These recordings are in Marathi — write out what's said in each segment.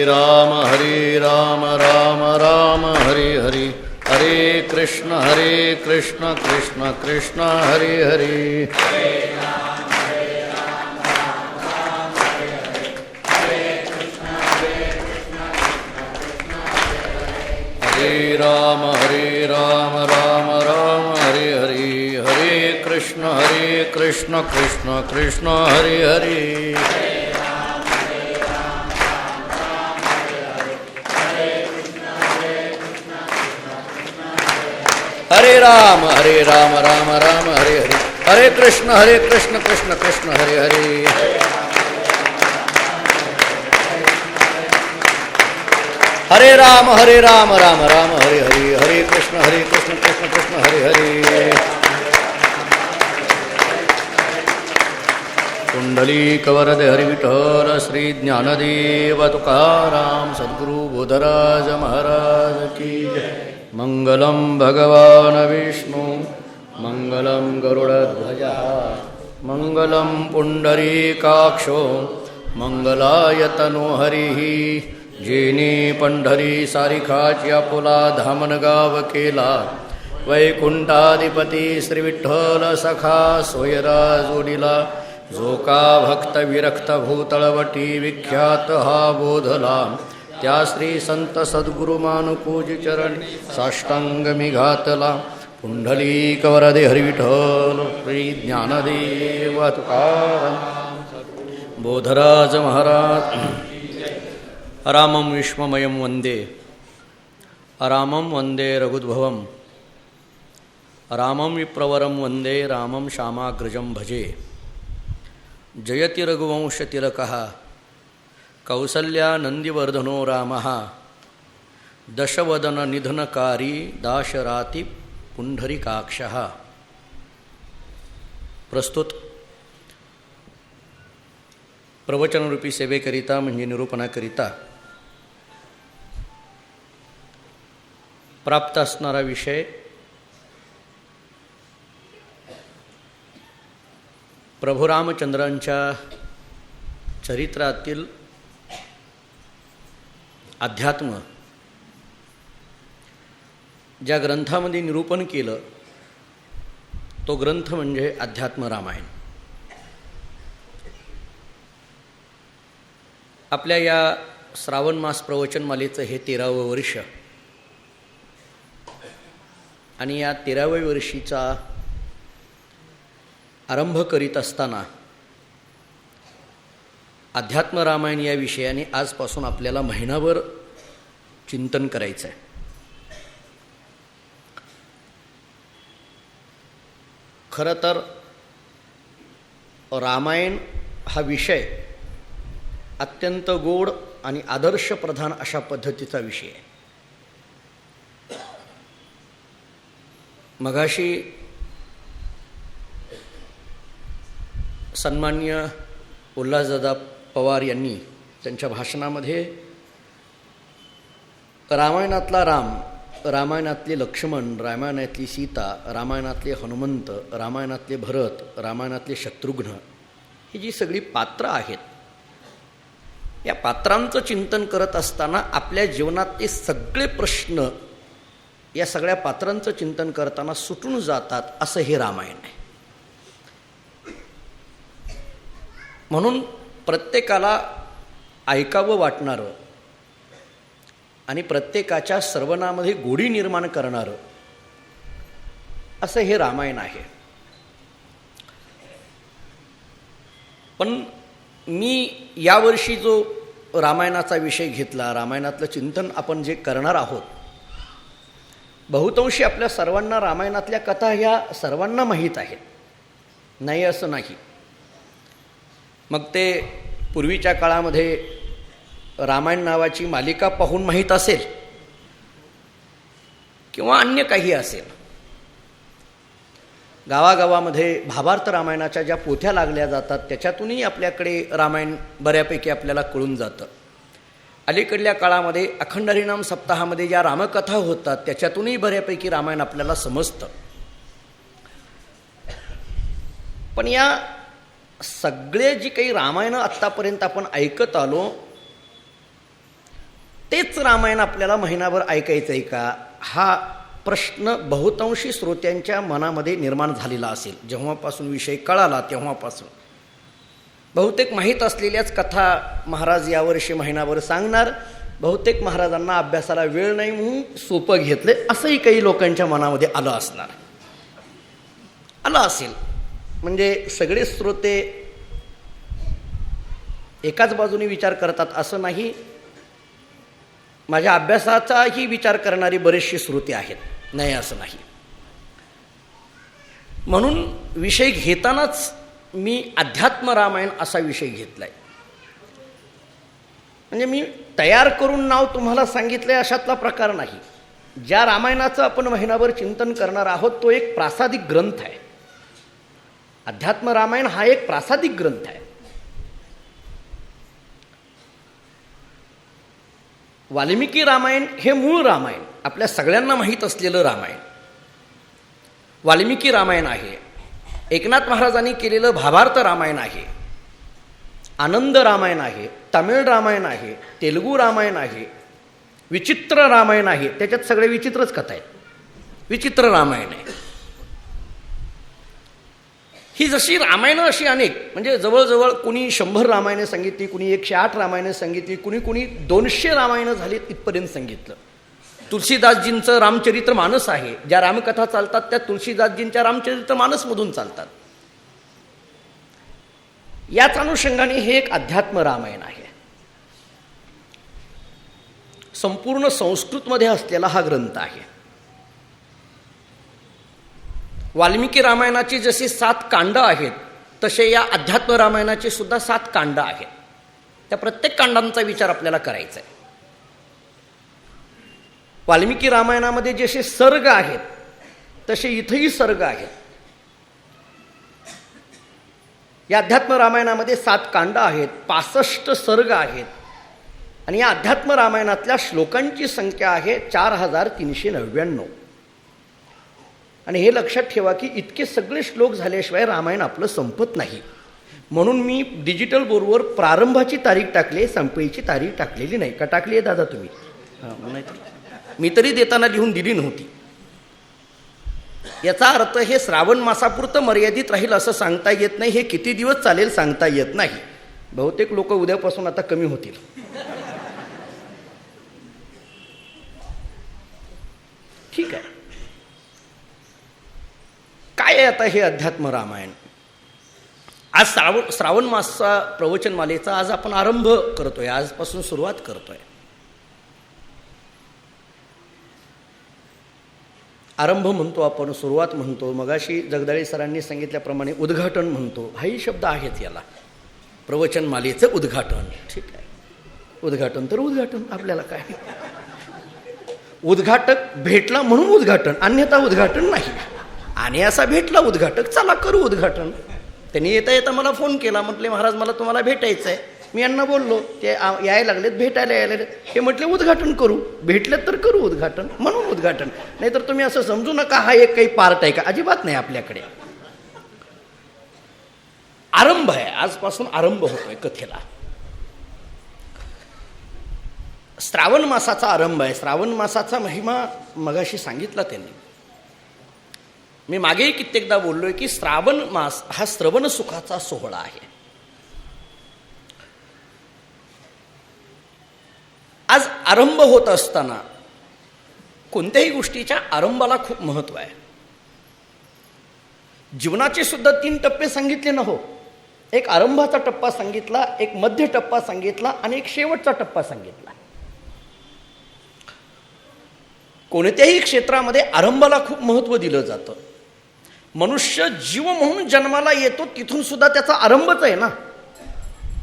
राम राम राम हरे हरे, हरे कृष्ण कृष्ण कृष्ण हरे हरे, हरे राम राम हरे हरे, हरे कृष्ण कृष्ण कृष्ण हरे हरे, हरे राम हरे हरे, हरे कृष्ण कृष्ण कृष्ण हरे हरे, हरे राम राम हरे हरे, हरे कृष्ण कृष्ण कृष्ण हरे हरे, पुंडलीकवरदे हरि विठ्ठल श्री ज्ञानदेव तुकाराम सद्गुरु बोधराज महाराज की जय. मंगलम भगवान विष्णु मंगलम गरुडध्वज मंगलम पुंडरीकाक्षो मंगलायतनो हरिः. जेने पंढरी सारिखाची आपुला धामन गाव केला, वैकुंठाधिपती श्री विठ्ठल सखा सोयरा जोडिला. जो का भक्त विरक्त भूतळवटी विख्यात हा बोधला, त्या श्री संत सद्गुरु मानुपूज चरण साष्टांग मी घातला. पुंडलीक वरदे हरि विठ्ठल श्री ज्ञानदेव तुकाराम बोधराज महाराज. रामं विश्वमयं वंदे, रामं वंदे रघुद्भवं, रामं विप्रवरं वंदे, रामं श्यामाग्रजं भजे. जयति रघुवंशतिलकः कौसल्यानन्दिवर्धनो रामः, दशवदन निधनकारी दाशराति पुंडरीकाक्षः. प्रस्तुत प्रवचनरूपी सेवेकरिता म्हणजे निरूपणाकरिता प्राप्त असणारा विषय प्रभू रामचंद्रांच्या चरित्रातील अध्यात्म ज्या ग्रंथामध्ये निरूपण केलं तो ग्रंथ म्हणजे अध्यात्म रामायण. आपल्या या श्रावण मास प्रवचनमालेचं हे 13वं वर्ष आणि या 13व्या वर्षीचा आरंभ करीत असताना अध्यात्म रामायण या विषयाने आजपासून आपल्याला महिनाभर चिंतन करायचं आहे. खरं तर रामायण हा विषय अत्यंत गोड आणि आदर्शप्रधान अशा पद्धतीचा विषय आहे. मगाशी सन्माननीय उल्हासदादा पवार यांनी त्यांच्या भाषणामध्ये रामायणातला राम, रामायणातले लक्ष्मण, रामायणातली सीता, रामायणातले हनुमंत, रामायणातले भरत, रामायणातले शत्रुघ्न ही जी सगळी पात्र आहेत, या पात्रांचं चिंतन करत असताना आपल्या जीवनातले सगळे प्रश्न या सगळ्या पात्रांचं चिंतन करताना सुटून जातात, असं हे रामायण आहे. म्हणून प्रत्येकाला ऐकावं वाटणारं आणि प्रत्येकाच्या सर्वनामध्ये गोडी निर्माण करणारं असं हे रामायण आहे. पण मी यावर्षी जो रामायणाचा विषय घेतला, रामायणातलं चिंतन आपण जे करणार आहोत, बहुतांशी आपल्या सर्वांना रामायणातल्या कथा ह्या सर्वांना माहीत आहेत, नाही असं नाही. मग ते पूर्वीच्या काळामध्ये रामायण नावाची मालिका पाहून माहीत असेल किंवा अन्य काही असेल. गावागावामध्ये भावार्थ रामायणाच्या ज्या पोथ्या लागल्या जातात त्याच्यातूनही आपल्याकडे रामायण बऱ्यापैकी आपल्याला कळून जातं. अलीकडल्या काळामध्ये अखंड हरिनाम सप्ताहामध्ये ज्या रामकथा होतात त्याच्यातूनही बऱ्यापैकी रामायण आपल्याला समजतं. पण या सगळे जी काही रामायण आत्तापर्यंत आपण ऐकत आलो तेच रामायण आपल्याला महिनाभर ऐकायचं आहे का, हा प्रश्न बहुतांशी श्रोत्यांच्या मनामध्ये निर्माण झालेला असेल. जेव्हापासून विषय कळाला तेव्हापासून बहुतेक माहीत असलेल्याच कथा महाराज यावर्षी महिनाभर सांगणार. बहुतेक महाराजांना अभ्यासाला वेळ नाही म्हणून सोपं घेतले, असंही काही लोकांच्या मनामध्ये आलं असणार, आलं असेल. म्हणजे सगळे श्रोते एकाच बाजूने विचार करतात असं नाही. माझ्या अभ्यासाचाही विचार करणारे बरेचसे श्रोते आहेत, नाही असं नाही. म्हणून विषय घेतानाच मी अध्यात्म रामायण असा विषय घेतलाय. म्हणजे मी तयार करून नाव तुम्हाला सांगितलंय अशातला प्रकार नाही. ज्या रामायणाचं आपण महिनाभर चिंतन करणार आहोत तो एक प्रासादिक ग्रंथ आहे. अध्यात्म रामायण हा एक प्रासादिक ग्रंथ आहे. वाल्मिकी रामायण हे मूळ रामायण, आपल्या सगळ्यांना माहीत असलेलं रामायण वाल्मिकी रामायण आहे. एकनाथ महाराजांनी केलेलं भावार्थ रामायण आहे, आनंद रामायण आहे, तमिळ रामायण आहे, तेलुगू रामायण आहे, विचित्र रामायण आहे. त्याच्यात सगळे विचित्रच कथा आहेत. विचित्र रामायण आहे. ही जशी रामायणं अशी अनेक, म्हणजे जवळजवळ कुणी 100 रामायणे सांगितली, कुणी 108 रामायणे सांगितली, कुणी 200 रामायणं झालीत इथपर्यंत सांगितलं. तुलसीदासजींचं रामचरित्र मानस आहे. ज्या रामकथा चालतात त्या तुलसीदासजींच्या रामचरित्र मानसमधून चालतात. याच अनुषंगाने हे एक अध्यात्म रामायण आहे. संपूर्ण संस्कृतमध्ये असलेला हा ग्रंथ आहे. वाल्मिकी रामायणाची जशी 7 कांड आहेत तसे या अध्यात्म रामायणाची सुद्धा 7 कांड आहेत. त्या प्रत्येक कांडांचा विचार आपल्याला करायचा आहे. वाल्मिकी रामायणामध्ये जसे सर्ग आहेत तसे इथंही सर्ग आहेत. या अध्यात्म रामायणामध्ये 7 कांड आहेत, 65 सर्ग आहेत आणि या अध्यात्म रामायणातल्या श्लोकांची संख्या आहे 4399. आणि हे लक्षात ठेवा की इतके सगळे श्लोक झाल्याशिवाय रामायण आपलं संपत नाही. म्हणून मी डिजिटल बोर्डवर प्रारंभाची तारीख टाकली, संपयीची तारीख टाकलेली नाही. का टाकली आहे दादा तुम्ही? नाही, मी तरी देताना लिहून दिली नव्हती. याचा अर्थ हे श्रावण मासापुरतं मर्यादित राहील असं सांगता येत नाही. हे किती दिवस चालेल सांगता येत नाही. बहुतेक लोक उद्यापासून आता कमी होतील. ठीक आहे. काय आहे आता हे अध्यात्म रामायण? आज श्रावण मासा प्रवचनमालेचा आज आपण आरंभ करतोय, आजपासून सुरुवात करतोय. आरंभ म्हणतो आपण, सुरुवात म्हणतो. मगाशी जगदाळे सरांनी सांगितल्याप्रमाणे उद्घाटन म्हणतो. हाही शब्द आहेत याला. प्रवचनमालेचं उद्घाटन. ठीक आहे, उद्घाटन तर उद्घाटन, आपल्याला काय. उद्घाटक भेटला म्हणून उद्घाटन, अन्यथा उद्घाटन नाही. आणि असा भेटला उद्घाटक, चला करू उद्घाटन. त्यांनी येता येता मला फोन केला, म्हटले महाराज मला तुम्हाला भेटायचं आहे. मी यांना बोललो, ते यायला लागलेत, भेटायला यायला. ते म्हटले उद्घाटन करू. भेटलेत तर करू उद्घाटन, म्हणून उद्घाटन. नाहीतर तुम्ही असं समजू नका हा एक काही पार्ट आहे का, अजिबात नाही. आपल्याकडे आरंभ आहे, आजपासून आरंभ होतोय कथेला. श्रावण मासाचा आरंभ आहे. श्रावण मासाचा महिमा मगाशी सांगितला त्यांनी. मी मागेही कित्येकदा बोललोय की श्रावण मास हा श्रवण सुखाचा सोहळा आहे. आज आरंभ होत असताना कोणत्याही गोष्टीच्या आरंभाला खूप महत्त्व आहे. जीवनाचे सुद्धा 3 टप्पे सांगितले ना हो. एक आरंभाचा टप्पा सांगितला, एक मध्य टप्पा सांगितला आणि एक शेवटचा टप्पा सांगितला. कोणत्याही क्षेत्रामध्ये आरंभाला खूप महत्त्व दिलं जातं. मनुष्य जीव म्हणून जन्माला येतो तिथून सुद्धा त्याचा आरंभच आहे ना.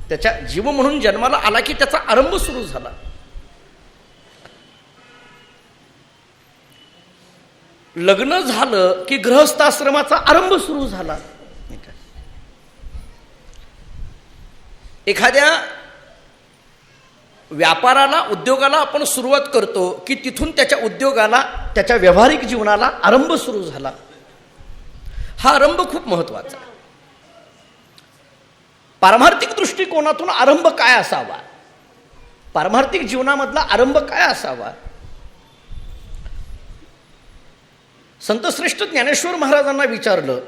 त्याच्या जीव म्हणून जन्माला आला की त्याचा आरंभ सुरू झाला. लग्न झालं की गृहस्थाश्रमाचा आरंभ सुरू झाला. एखाद्या व्यापाराला, उद्योगाला आपण सुरुवात करतो की तिथून त्याच्या उद्योगाला, त्याच्या व्यावहारिक जीवनाला आरंभ सुरू झाला. हा आरंभ खूप महत्वाचा. पारमार्थिक दृष्टिकोनातून आरंभ काय असावा? पारमार्थिक जीवनामधला आरंभ काय असावा? संतश्रेष्ठ ज्ञानेश्वर महाराजांना विचारलं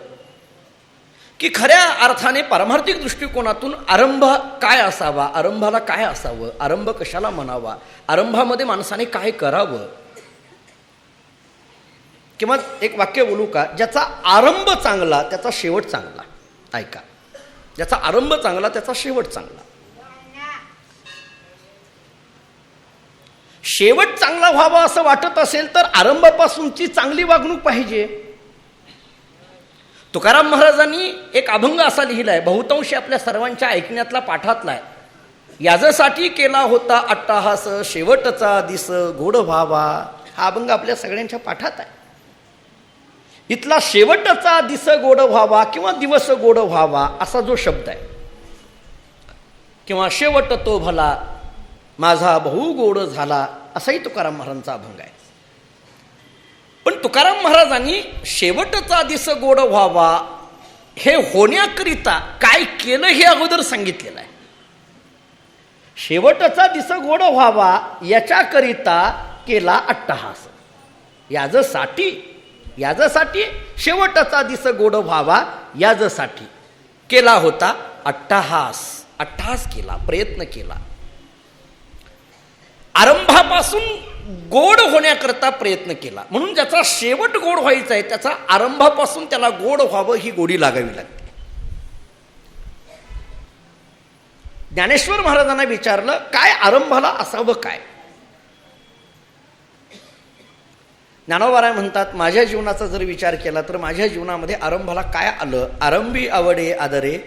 की खऱ्या अर्थाने पारमार्थिक दृष्टिकोनातून आरंभ काय असावा, आरंभाला काय असावं, आरंभ कशाला म्हणावा, आरंभामध्ये माणसाने काय करावं. किंवा एक वाक्य बोलू का, ज्याचा आरंभ चांगला त्याचा शेवट चांगला. ऐका, ज्याचा आरंभ चांगला त्याचा शेवट चांगला. शेवट चांगला व्हावा असं वाटत असेल तर आरंभापासूनची चांगली वागणूक पाहिजे. तुकाराम महाराजांनी एक अभंग असा लिहिलाय, बहुतांशी आपल्या सर्वांच्या ऐकण्यातला, पाठातला आहे. याजसाठी केला होता अट्टाहास, शेवटचा दिस गोड व्हावा. हा अभंग आपल्या सगळ्यांच्या पाठात आहे. इथला शेवटचा दिस गोड व्हावा किंवा दिवस गोड व्हावा असा जो शब्द आहे, किंवा शेवट तो भला माझा बहु गोड झाला, असाही तुकाराम महाराजांचा अभंग आहे. पण तुकाराम महाराजांनी शेवटचा दिस गोड व्हावा हे होण्याकरिता काय केलं हे अगोदर सांगितलेलं आहे. शेवटचा दिस गोड व्हावा याच्याकरिता केला अट्टहास. याजसाठी शेवटचा दिस गोड व्हावा याजसाठी केला होता अट्टहास केला, प्रयत्न केला. आरंभापासून गोड होण्याकरता प्रयत्न केला. म्हणून ज्याचा शेवट गोड व्हायचा आहे त्याचा आरंभापासून त्याला गोड व्हावं ही गोडी लागावी लागते. ज्ञानेश्वर महाराजांना विचारलं काय आरंभाला असावं काय? ज्ञानोबाराय म्हणतात, माझ्या जीवनाचा जर विचार केला तर माझ्या जीवनामध्ये आरंभाला काय आलं? आरंभी आवडे आदरे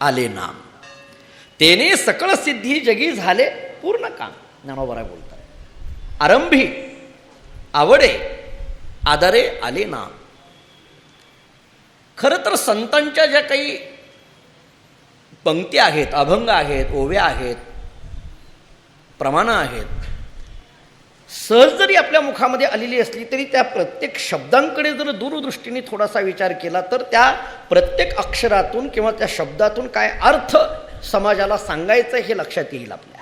आले नाम, तेने सकळ सिद्धी जगी झाले पूर्ण काम. ज्ञानोबाराय बोलतात, आरंभी आवडे आदरे आले नाम. खरं तर संतांच्या ज्या काही पंक्ती आहेत, अभंग आहेत, ओव्या आहेत, प्रमाणं आहेत, सहज जरी आपल्या मुखामध्ये आलेली असली तरी त्या प्रत्येक शब्दांकडे जर दूरदृष्टीने थोडासा विचार केला तर त्या प्रत्येक अक्षरातून किंवा त्या शब्दातून काय अर्थ समाजाला सांगायचं हे लक्षात येईल आपल्या.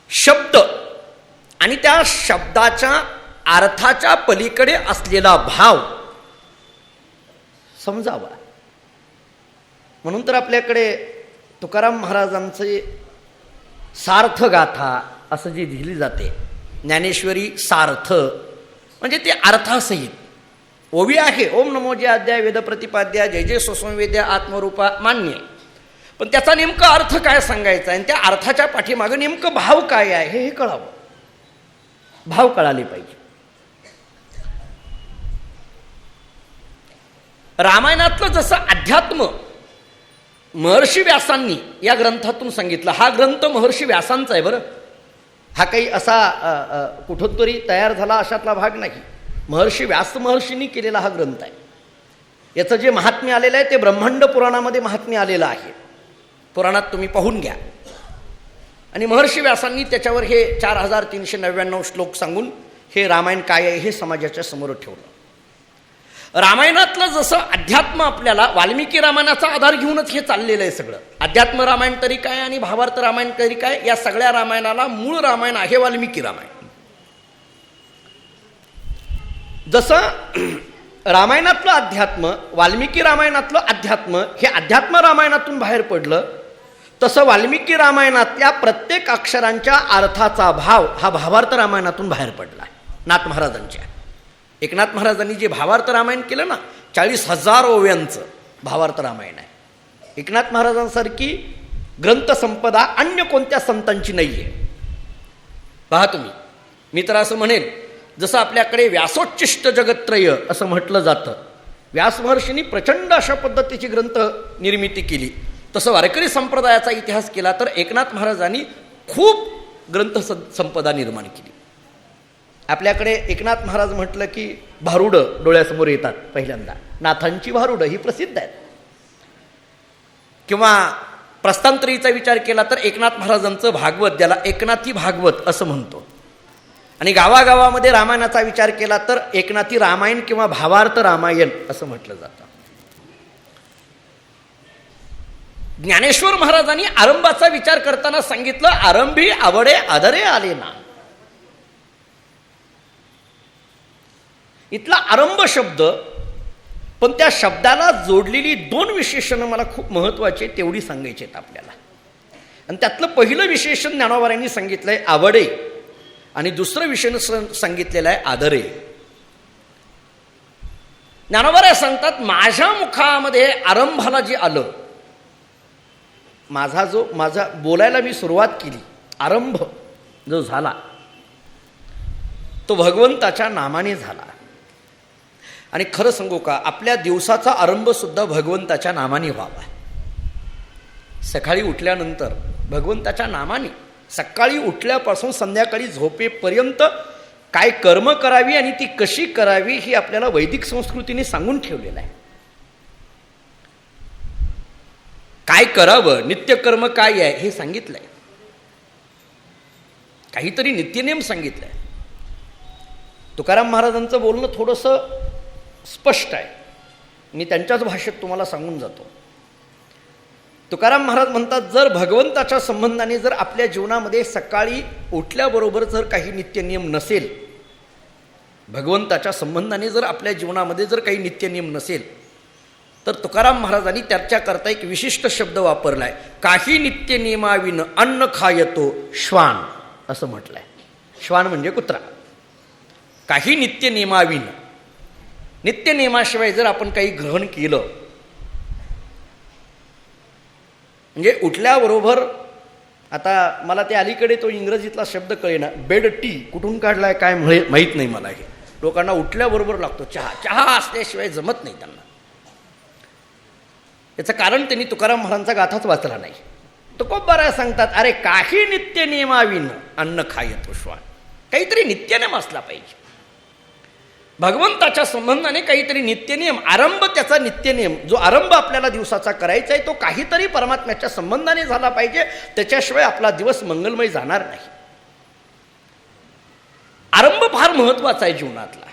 शब्द आणि त्या शब्दाच्या अर्थाच्या पलीकडे असलेला भाव समजावा. म्हणून तर आपल्याकडे तुकाराम महाराजांचे सार्थ गाथा असं जी लिहिली जाते, ज्ञानेश्वरी सार्थ म्हणजे ते अर्थासहित ओवी आहे. ओम नमो जय अध्याय वेद प्रतिपाद्या जय जय स्वसंवेद्या आत्मरूपा मान्य. पण त्याचा नेमका अर्थ काय सांगायचा आहे आणि त्या अर्थाच्या पाठीमागं नेमकं भाव काय आहे हे कळावं. भाव कळाले पाहिजे. रामायणातलं जसं अध्यात्म महर्षी व्यासांनी या ग्रंथातून सांगितलं. हा ग्रंथ महर्षी व्यासांचा आहे बरं. हा काही असा कुठून तरी तयार झाला अशातला भाग नाही. महर्षी व्यास महर्षींनी केलेला हा ग्रंथ आहे. याचं जे महात्म्य आलेलं आहे ते ब्रह्मांड पुराणामध्ये महात्म्य आलेलं आहे. पुराणात तुम्ही पाहून घ्या. आणि महर्षी व्यासांनी त्याच्यावर हे 4399 श्लोक सांगून हे रामायण काय आहे हे समाजाच्या समोर ठेवलं. रामायणातलं जसं अध्यात्म आपल्याला वाल्मिकी रामायणाचा आधार घेऊनच हे चाललेलं आहे सगळं. अध्यात्म रामायण तरी काय आणि भावार्थ रामायण तरी काय, या सगळ्या रामायणाला मूळ रामायण आहे वाल्मिकी रामायण. जसं रामायणातलं अध्यात्म वाल्मिकी रामायणातलं अध्यात्म हे अध्यात्म रामायणातून बाहेर पडलं, तसं वाल्मिकी रामायणातल्या प्रत्येक अक्षरांच्या अर्थाचा भाव हा भावार्थ रामायणातून बाहेर पडला आहे. नाथ महाराजांच्या एकनाथ महाराजांनी जे भावार्थ रामायण केलं ना, 40,000 ओव्यांचं भावार्थ रामायण आहे. एकनाथ महाराजांसारखी ग्रंथसंपदा अन्य कोणत्या संतांची नाही आहे. पहा तुम्ही, मी तर असं म्हणेन जसं आपल्याकडे व्यासोच्चिष्ट जगत्त्रय असं म्हटलं जातं, व्यास महर्षींनी प्रचंड अशा पद्धतीची ग्रंथ निर्मिती केली, तसं वारकरी संप्रदायाचा इतिहास केला तर एकनाथ महाराजांनी खूप ग्रंथसंपदा निर्माण केली. आपल्याकडे एकनाथ महाराज म्हटलं की भारुडं डोळ्यासमोर येतात पहिल्यांदा. नाथांची भारुडं ही प्रसिद्ध आहेत. किंवा प्रस्थांतरीचा विचार केला तर एकनाथ महाराजांचं भागवत, ज्याला एकनाथी भागवत असं म्हणतो. आणि गावागावामध्ये रामायणाचा विचार केला तर एकनाथी रामायण किंवा भावार्थ रामायण असं म्हटलं जातं. ज्ञानेश्वर महाराजांनी आरंभाचा विचार करताना सांगितलं, आरंभी आवडे आदरे आले ना. इथला आरंभ शब्द, पण त्या शब्दाला जोडलेली दोन विशेषणं मला खूप महत्वाची तेवढी सांगायची आहेत आपल्याला. आणि त्यातलं पहिलं विशेषण ज्ञानोबारांनी सांगितलंय आवडे, आणि दुसरं विशेषण सांगितलेलं आहे आदरे. ज्ञानोबाराय सांगतात, माझ्या मुखामध्ये आरंभाला जे आलं, माझा बोलायला मी सुरुवात केली, आरंभ जो झाला तो भगवंताच्या नामाने झाला. आणि खरं सांगू का, आपल्या दिवसाचा आरंभ सुद्धा भगवंताच्या नामाने व्हावा. सकाळी उठल्यानंतर भगवंताच्या नामाने, सकाळी उठल्यापासून संध्याकाळी झोपेपर्यंत काय कर्म करावी आणि ती कशी करावी ही आपल्याला वैदिक संस्कृतीने सांगून ठेवलेलं आहे. काय करावं, नित्यकर्म काय आहे हे सांगितलंय, काहीतरी नित्यनेम सांगितलंय. तुकाराम महाराजांचं बोलणं थोडंसं स्पष्ट आहे, मी त्यांच्याच भाषेत तुम्हाला सांगून जातो. तुकाराम महाराज म्हणतात, जर भगवंताच्या संबंधाने जर आपल्या जीवनामध्ये सकाळी उठल्याबरोबर जर काही नित्यनियम नसेल, भगवंताच्या संबंधाने जर आपल्या जीवनामध्ये जर काही नित्यनियम नसेल, तर तुकाराम महाराजांनी त्याच्याकरता एक विशिष्ट शब्द वापरलाय, काही नित्यनियमाविन अन्न खायतो श्वान, असं म्हटलंय. श्वान म्हणजे कुत्रा. काही नित्यनियमाविन, नित्यनियमाशिवाय जर आपण काही ग्रहण केलं, म्हणजे उठल्याबरोबर, आता मला ते अलीकडे तो इंग्रजीतला शब्द कळेना, बेड टी कुठून काढलाय काय माहीत नाही मला. हे लोकांना उठल्याबरोबर लागतो चहा, चहा असल्याशिवाय जमत नाही त्यांना. याचं कारण त्यांनी तुकाराम महाराजांचा गाथाच वाचला नाही. तुकोबाराय सांगतात, अरे काही नित्यनियमाविन अन्न खायतो श्वान, काहीतरी नित्यनियम असला पाहिजे. भगवंताच्या संबंधाने काहीतरी नित्यनियम, आरंभ त्याचा नित्यनियम, जो आरंभ आपल्याला दिवसाचा करायचा आहे तो काहीतरी परमात्म्याच्या संबंधाने झाला पाहिजे, त्याच्याशिवाय आपला दिवस मंगलमय जाणार नाही. आरंभ फार महत्वाचा आहे जीवनातला.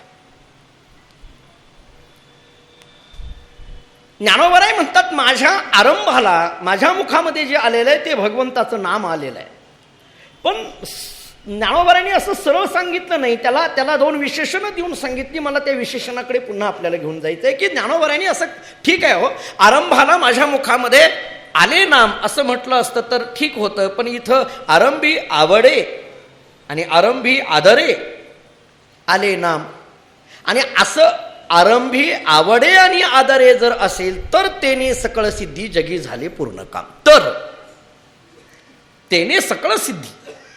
ज्ञानोबाराय म्हणतात, माझ्या आरंभाला, माझ्या मुखामध्ये जे आलेलं आहे ते भगवंताचं नाम आलेलं आहे. पण ज्ञानोबारांनी असं सरळ सांगितलं नाही, त्याला दोन विशेषणं देऊन सांगितली. मला त्या विशेषणाकडे पुन्हा आपल्याला घेऊन जायचं आहे की ज्ञानोबारांनी असं, ठीक आहे हो, आरंभाला माझ्या मुखामध्ये आले नाम असं म्हटलं असतं तर ठीक होतं, पण इथं आरंभी आवडे आणि आरंभी आदरे आले नाम, आणि असं आरंभी आवडे आणि आदरे जर असेल तर तेने सकळ सिद्धी जगी झाले पूर्ण काम. तर तेने सकळ सिद्धी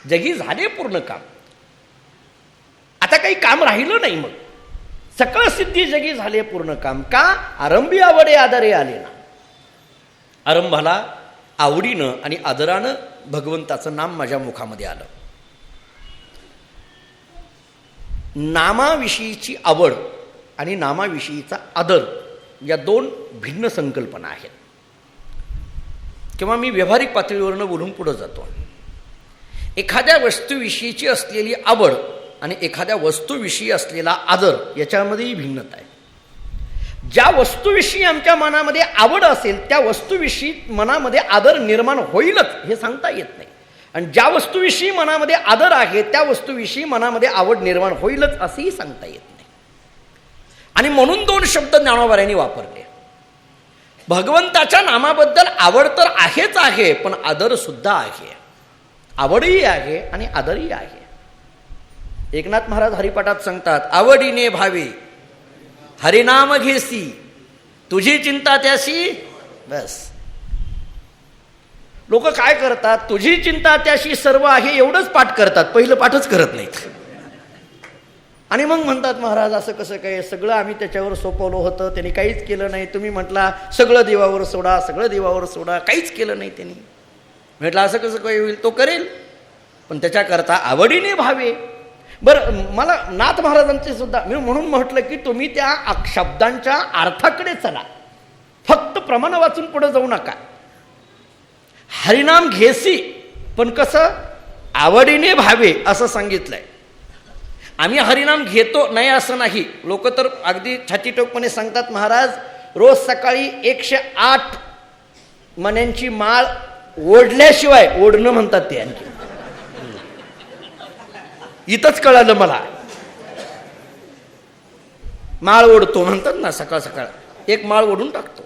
जगी झाले पूर्ण काम. आता काही काम राहिलं नाही, मग सकळ सिद्धी जगी झाले पूर्ण काम. का? आरंभी आवडे आदरे आले ना. आरंभाला आवडीनं आणि आदरानं भगवंताचं नाम माझ्या मुखामध्ये आलं. नामाविषयीची आवड आणि नामाविषयीचा आदर या दोन भिन्न संकल्पना आहेत. किंवा मी व्यावहारिक पातळीवरनं बोलून पुढे जातो. एखाद्या वस्तूविषयीची असलेली आवड आणि एखाद्या वस्तूविषयी असलेला आदर याच्यामध्येही भिन्नता आहे. ज्या वस्तूविषयी आमच्या मनामध्ये आवड असेल त्या वस्तूविषयी मनामध्ये आदर निर्माण होईलच हे सांगता येत नाही, आणि ज्या वस्तूविषयी मनामध्ये आदर आहे त्या वस्तूविषयी मनामध्ये आवड निर्माण होईलच असंही सांगता येत नाही. आणि म्हणून दोन शब्द ज्ञानोबारांनी वापरले. भगवंताच्या नामाबद्दल आवड तर आहेच आहे, पण आदर सुद्धा आहे. आवडही आहे आणि आदरही आहे. एकनाथ महाराज हरिपाठात सांगतात, आवडीने भावे हरिनाम घेसी, तुझी चिंता त्याशी बस. लोक काय करतात, तुझी चिंता त्याशी सर्व आहे एवढंच पाठ करतात, पहिलं पाठच करत नाहीत. आणि मग म्हणतात, महाराज असं कसं काय, सगळं आम्ही त्याच्यावर सोपवलं होतं, त्यांनी काहीच केलं नाही. तुम्ही म्हटला सगळं देवावर सोडा, सगळं देवावर सोडा, काहीच केलं नाही त्यांनी. म्हटलं असं कसं काय होईल, तो करेल, पण त्याच्याकरता आवडीने भावे. बरं, मला नाथ महाराजांचे सुद्धा मी म्हणून म्हटलं की तुम्ही त्या शब्दांच्या अर्थाकडे चला, फक्त प्रमाण वाचून पुढे जाऊ नका. हरिनाम घेसी, पण कसं, आवडीने भावे असं सांगितलंय. आम्ही हरिनाम घेतो नाही असं नाही. लोक तर अगदी छातीटोकपणे सांगतात, महाराज रोज सकाळी 108 मण्यांची माळ ओढल्याशिवाय, ओढणं म्हणतात ते, आणखी इथंच कळालं मला. माळ ओढतो म्हणतात ना, सकाळ सकाळ एक माळ ओढून टाकतो.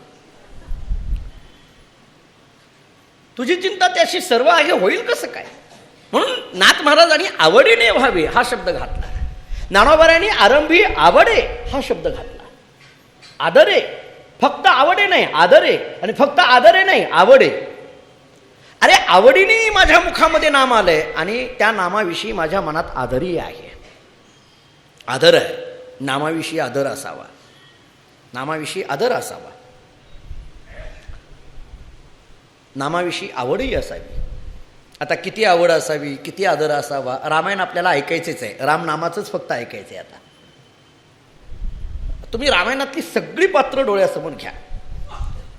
तुझी चिंता त्याशी सर्व आहे, होईल कसं काय? म्हणून नाथ महाराजांनी आवडीने व्हावे हा शब्द घातला. ज्ञानोबांनी आरंभी आवडे हा शब्द घातला. आदरे, फक्त आवडे नाही, आदरे, आणि फक्त आदरे नाही, आवडे. अरे आवडीने माझ्या मुखामध्ये नाम आलंय आणि त्या नामाविषयी माझ्या मनात आदरही आहे. आदर आहे, नामाविषयी आदर असावा, नामाविषयी आदर असावा, नामाविषयी आवडही असावी. आता किती आवड असावी, किती आदर असावा? रामायण आपल्याला ऐकायचेच आहे, रामनामाचंच फक्त ऐकायचं आहे. आता तुम्ही रामायणातली सगळी पात्र डोळ्यासमोर घ्या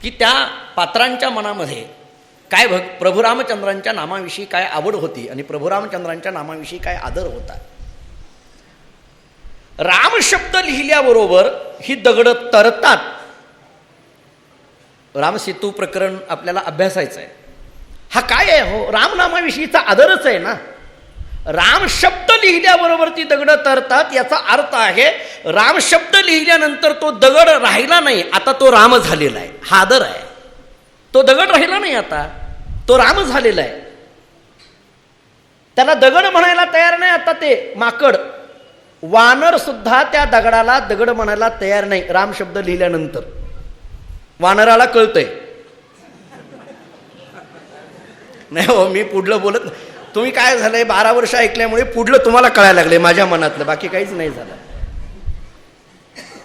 की त्या पात्रांच्या मनामध्ये काय प्रभू रामचंद्रांच्या नामाविषयी काय आवड होती आणि प्रभू रामचंद्रांच्या नामाविषयी काय आदर होता. राम शब्द लिहिल्याबरोबर ही दगड तरतात. रामसेतू प्रकरण आपल्याला अभ्यासायचं आहे. हा काय आहे हो? रामनामाविषयीचा आदरच आहे ना. राम शब्द लिहिल्याबरोबर ती दगड तरतात, याचा अर्थ आहे राम शब्द लिहिल्यानंतर तो दगड राहिला नाही, आता तो राम झालेला आहे. हा आदर आहे. तो दगड राहिला नाही, आता तो राम झालेला आहे. त्याला दगड म्हणायला तयार नाही आता ते माकड. वानर सुद्धा त्या दगडाला दगड म्हणायला तयार नाही राम शब्द लिहिल्यानंतर. वानराला कळतंय. नाही हो, मी पुढलं बोलत नाही. तुम्ही काय झालंय 12 वर्ष ऐकल्यामुळे पुढलं तुम्हाला कळायला लागले माझ्या मनातलं, बाकी काहीच नाही झालं.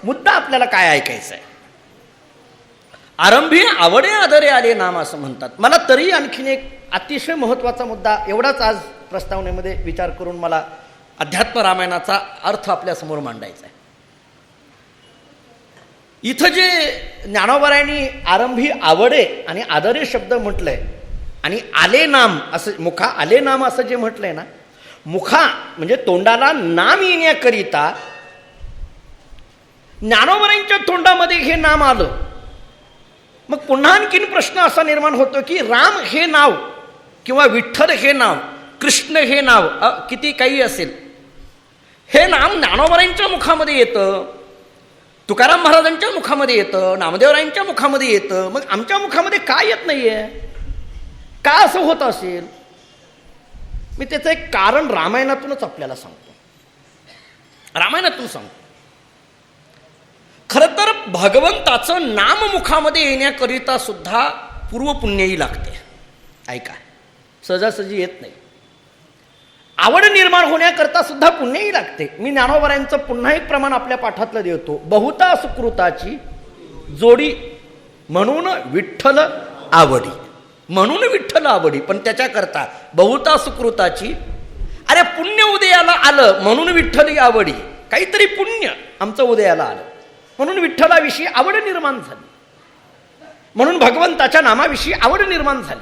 मुद्दा आपल्याला काय ऐकायचा आहे? आरंभी आवडे आदरे आले नाम असं म्हणतात. मला तरी आणखीन एक अतिशय महत्त्वाचा मुद्दा एवढाच आज प्रस्तावनेमध्ये विचार करून मला अध्यात्म रामायणाचा अर्थ आपल्यासमोर मांडायचा आहे. इथं जे ज्ञानोबांनी आरंभी आवडे आणि आदरे शब्द म्हटलंय आणि आले नाम असं, मुखा आले नाम असं जे म्हटलंय ना, मुखा म्हणजे तोंडाला नाम येण्याकरिता ज्ञानोबांच्या तोंडामध्ये हे नाम आलं. मग पुन्हा आणखीन प्रश्न असा निर्माण होतो की राम हे नाव किंवा विठ्ठल हे नाव, कृष्ण हे नाव, किती काही असेल, हे नाम ज्ञानोबांच्या मुखामध्ये येतं, तुकाराम महाराजांच्या मुखामध्ये येतं, नामदेवरायांच्या मुखामध्ये येतं, मग आमच्या मुखामध्ये का येत नाहीये? का असं होत असेल? मी त्याचं एक कारण रामायणातूनच आपल्याला सांगतो. रामायणातून सांगतो. खरं तर भगवंताचं नाम मुखामध्ये येण्याकरिता सुद्धा पूर्वपुण्यही लागते. ऐका, सहजासहजी येत नाही. आवड निर्माण होण्याकरता सुद्धा पुण्यही लागते. मी ज्ञानोबांचं पुन्हा एक प्रमाण आपल्या पाठातलं देतो. बहुता सुकृताची जोडी म्हणून विठ्ठल आवडी. म्हणून विठ्ठल आवडी, पण त्याच्याकरता बहुता सुकृताची, अरे पुण्य उदयाला आलं म्हणून विठ्ठल आवडी. काहीतरी पुण्य आमचं उदयाला आलं म्हणून विठ्ठलाविषयी आवड निर्माण झाली, म्हणून भगवंताच्या नामाविषयी आवड निर्माण झाली.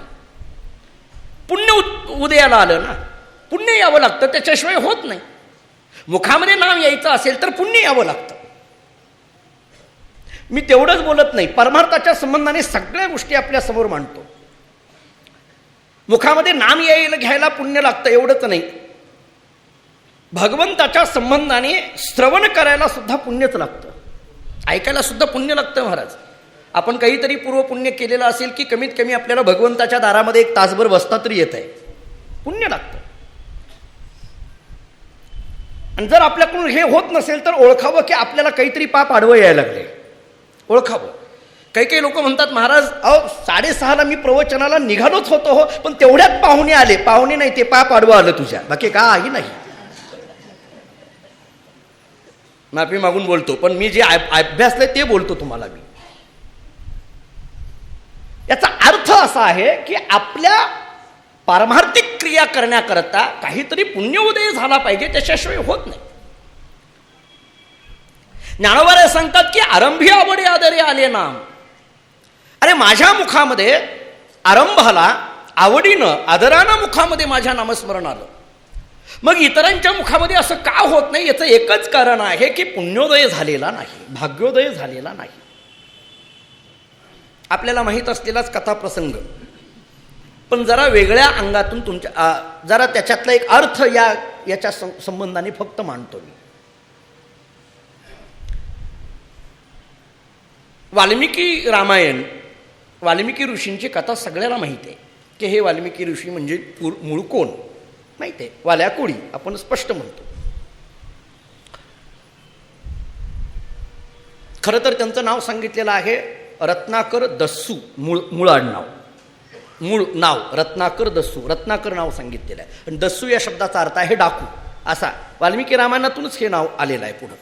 पुण्य उदयाला आलं ना, पुण्य यावं लागतं, त्याच्याशिवाय होत नाही. मुखामध्ये नाम यायचं असेल तर पुण्य यावं लागतं. मी तेवढंच बोलत नाही, परमार्थाच्या संबंधाने सगळ्या गोष्टी आपल्या समोर मांडतो. मुखामध्ये नाम यायला घ्यायला पुण्य लागतं एवढंच नाही, भगवंताच्या संबंधाने श्रवण करायला सुद्धा पुण्यच लागतं, ऐकायला सुद्धा पुण्य लागतं. महाराज, आपण काहीतरी पूर्वपुण्य केलेलं असेल की कमीत कमी आपल्याला भगवंताच्या दारामध्ये 1 तासभर बसता तरी येत आहे, पुण्य लागतं. आणि जर आपल्याकडून हे होत नसेल तर ओळखावं की आपल्याला काहीतरी पाप आडवं यायला लागले, ओळखावं. काही काही लोक म्हणतात, महाराज अहो 6:30ला मी प्रवचनाला निघालोच होतो हो, पण तेवढ्यात पाहुणे आले. पाहुणे नाही, ते पाप आडवं आलं तुझ्या, बाकी काही नाही. माफी मागून बोलतो, पण मी जे अभ्यासलंय ते बोलतो तुम्हाला मी. याचा अर्थ असा आहे की आपल्या पारमार्थिक क्रिया करण्याकरता काहीतरी पुण्योदय झाला पाहिजे, त्याच्याशिवाय होत नाही. ज्ञानोबा सांगतात की आरंभी आवडे आदरे आले नाम. अरे माझ्या मुखामध्ये आरंभाला आवडीनं आदरानं मुखामध्ये माझ्या नामस्मरण आलं, मग इतरांच्या मुखामध्ये असं का होत नाही? याचं एकच कारण आहे की पुण्योदय झालेला नाही, भाग्योदय झालेला नाही. आपल्याला माहीत असलेलाच कथाप्रसंग, पण जरा वेगळ्या अंगातून तुमच्या जरा त्याच्यातला एक अर्थ याच्या संबंधाने फक्त मांडतो मी. वाल्मिकी रामायण, वाल्मिकी ऋषींची कथा सगळ्याला माहिती आहे की हे वाल्मिकी ऋषी म्हणजे मूळ कोण माहिती आहे, वाल्या कोळी आपण स्पष्ट म्हणतो. खरं तर त्यांचं नाव सांगितलेलं आहे रत्नाकर दस्सू, मूळ आडनाव, मूळ नाव रत्नाकर दस्सू, रत्नाकर नाव सांगितलेलं आहे. आणि दस्सू या शब्दाचा अर्थ आहे डाकू, असा वाल्मिकी रामायणातूनच हे नाव आलेलं आहे. पुढं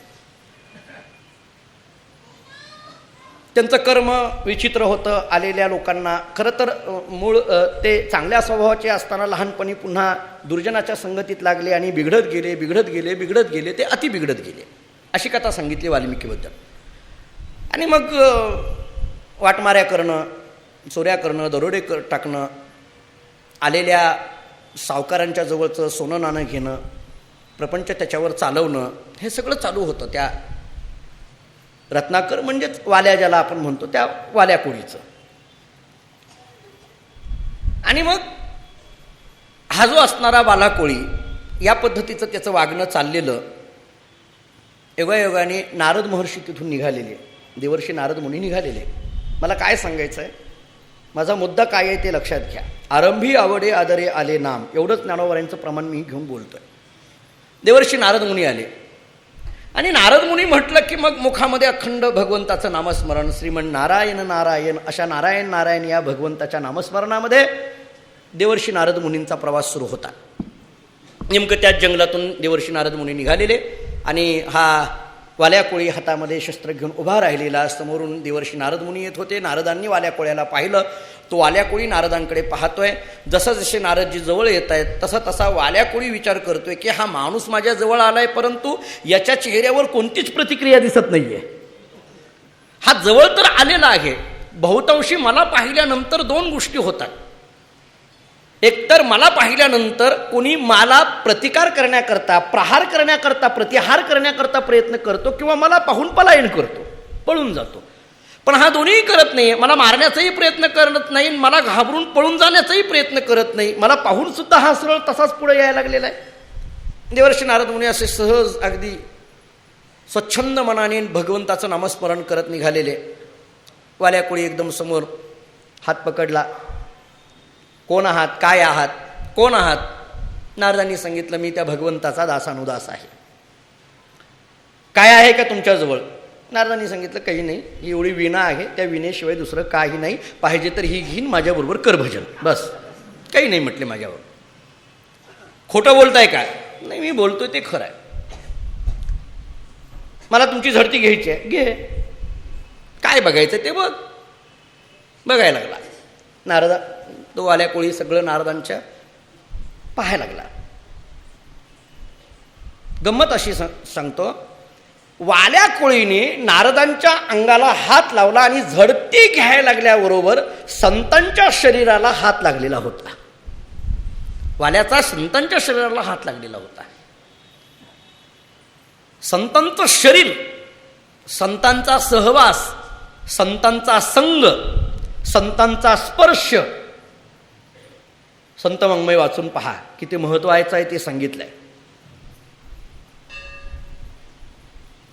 त्यांचं कर्म विचित्र होतं. आलेल्या लोकांना खरं तर मूळ ते चांगल्या स्वभावाचे असताना लहानपणी पुन्हा दुर्जनाच्या संगतीत लागले आणि बिघडत गेले, ते अति बिघडत गेले, अशी कथा सांगितली वाल्मिकीबद्दल. आणि मग वाटमाऱ्या करणं, चोऱ्या करणं, दरोडे टाकणं, आलेल्या सावकारांच्या जवळचं सोनं नाणं घेणं, प्रपंच त्याच्यावर चालवणं, हे सगळं चालू होतं त्या रत्नाकर म्हणजेच वाल्या ज्याला आपण म्हणतो त्या वाल्या कोळीचं. आणि मग हा जो असणारा वाला कोळी, या पद्धतीचं त्याचं वागणं चाललेलं. योगायोगाने नारद महर्षी तिथून निघालेले, देवर्षी नारद मुनी निघालेले. मला काय सांगायचं आहे, माझा मुद्दा काय आहे ते लक्षात घ्या. आरंभी आवडे आदरे आले नाम, एवढंच ज्ञानोबरांचं प्रमाण मी घेऊन बोलतोय. देवर्षी नारद मुनी आले आणि नारद मुनी म्हटलं की मग मुखामध्ये अखंड भगवंताचं नामस्मरण, श्रीमन नारायण नारायण, अशा नारायण नारायण या भगवंताच्या नामस्मरणामध्ये देवर्षी नारद मुनींचा प्रवास सुरू होता. नेमकं त्याच जंगलातून देवर्षी नारद मुनी निघालेले आणि हा वाल्या कोळी हातामध्ये शस्त्र घेऊन उभा राहिलेला. समोरून देवर्षी नारद मुनी येत होते. नारदांनी वाल्या कोळ्याला पाहिलं. तो वाल्या कोळी नारदांकडे पाहतोय. जसे नारदजी जवळ येत आहेत तसा वाल्या कोळी विचार करतोय की हा माणूस माझ्या जवळ आलाय, परंतु याच्या चेहऱ्यावर कोणतीच प्रतिक्रिया दिसत नाहीये. हा जवळ तर आलेला आहे. बहुतांशी मला पाहिल्यानंतर दोन गोष्टी होतात. एकतर मला पाहिल्यानंतर कोणी मला प्रतिकार करण्याकरता, प्रहार करण्याकरता, प्रतिहार करण्याकरता प्रयत्न करतो, किंवा मला पाहून पलायन करतो, पळून जातो. पण हा दोन्हीही करत नाही. मला मारण्याचाही प्रयत्न करत नाही, मला घाबरून पळून जाण्याचाही प्रयत्न करत नाही. मला पाहून सुद्धा हा सरळ तसाच पुढे यायला लागलेला आहे. देवर्षी नारद मुनी असे सहज अगदी स्वच्छंद मनाने भगवंताचं नामस्मरण करत निघालेले. वाल्या कोळी एकदम समोर हात पकडला. कोण आहात, काय आहात, कोण आहात? नारदांनी सांगितलं मी त्या भगवंताचा दासानुदास आहे. काय आहे का तुमच्याजवळ? नारदांनी सांगितलं काही नाही, ही एवढी विणा आहे, त्या विणेशिवाय दुसरं काही नाही, पाहिजे तर ही घेईन, माझ्याबरोबर कर भजन, बस. काही नाही म्हटले माझ्यावर. खोटं बोलताय काय? नाही, मी बोलतोय ते खरं आहे. मला तुमची झडती घ्यायची आहे, घे. काय बघायचं ते बघ. बघायला लागला नारदा. तो वाल्या कोळी सगळं नारदांच्या पाहायला लागला. गंमत अशी सांगतो, वाल्या कोळीने नारदांच्या अंगाला हात लावला आणि झडती घ्यायला लागल्याबरोबर संतांच्या शरीराला हात लागलेला होता. वाल्याचा संतांच्या शरीराला हात लागलेला होता. संतांचं शरीर, संतांचा सहवास, संतांचा संग, संतांचा स्पर्श. संत मंगमय वाचून पहा, किती महत्वाचं आहे ते सांगितलंय.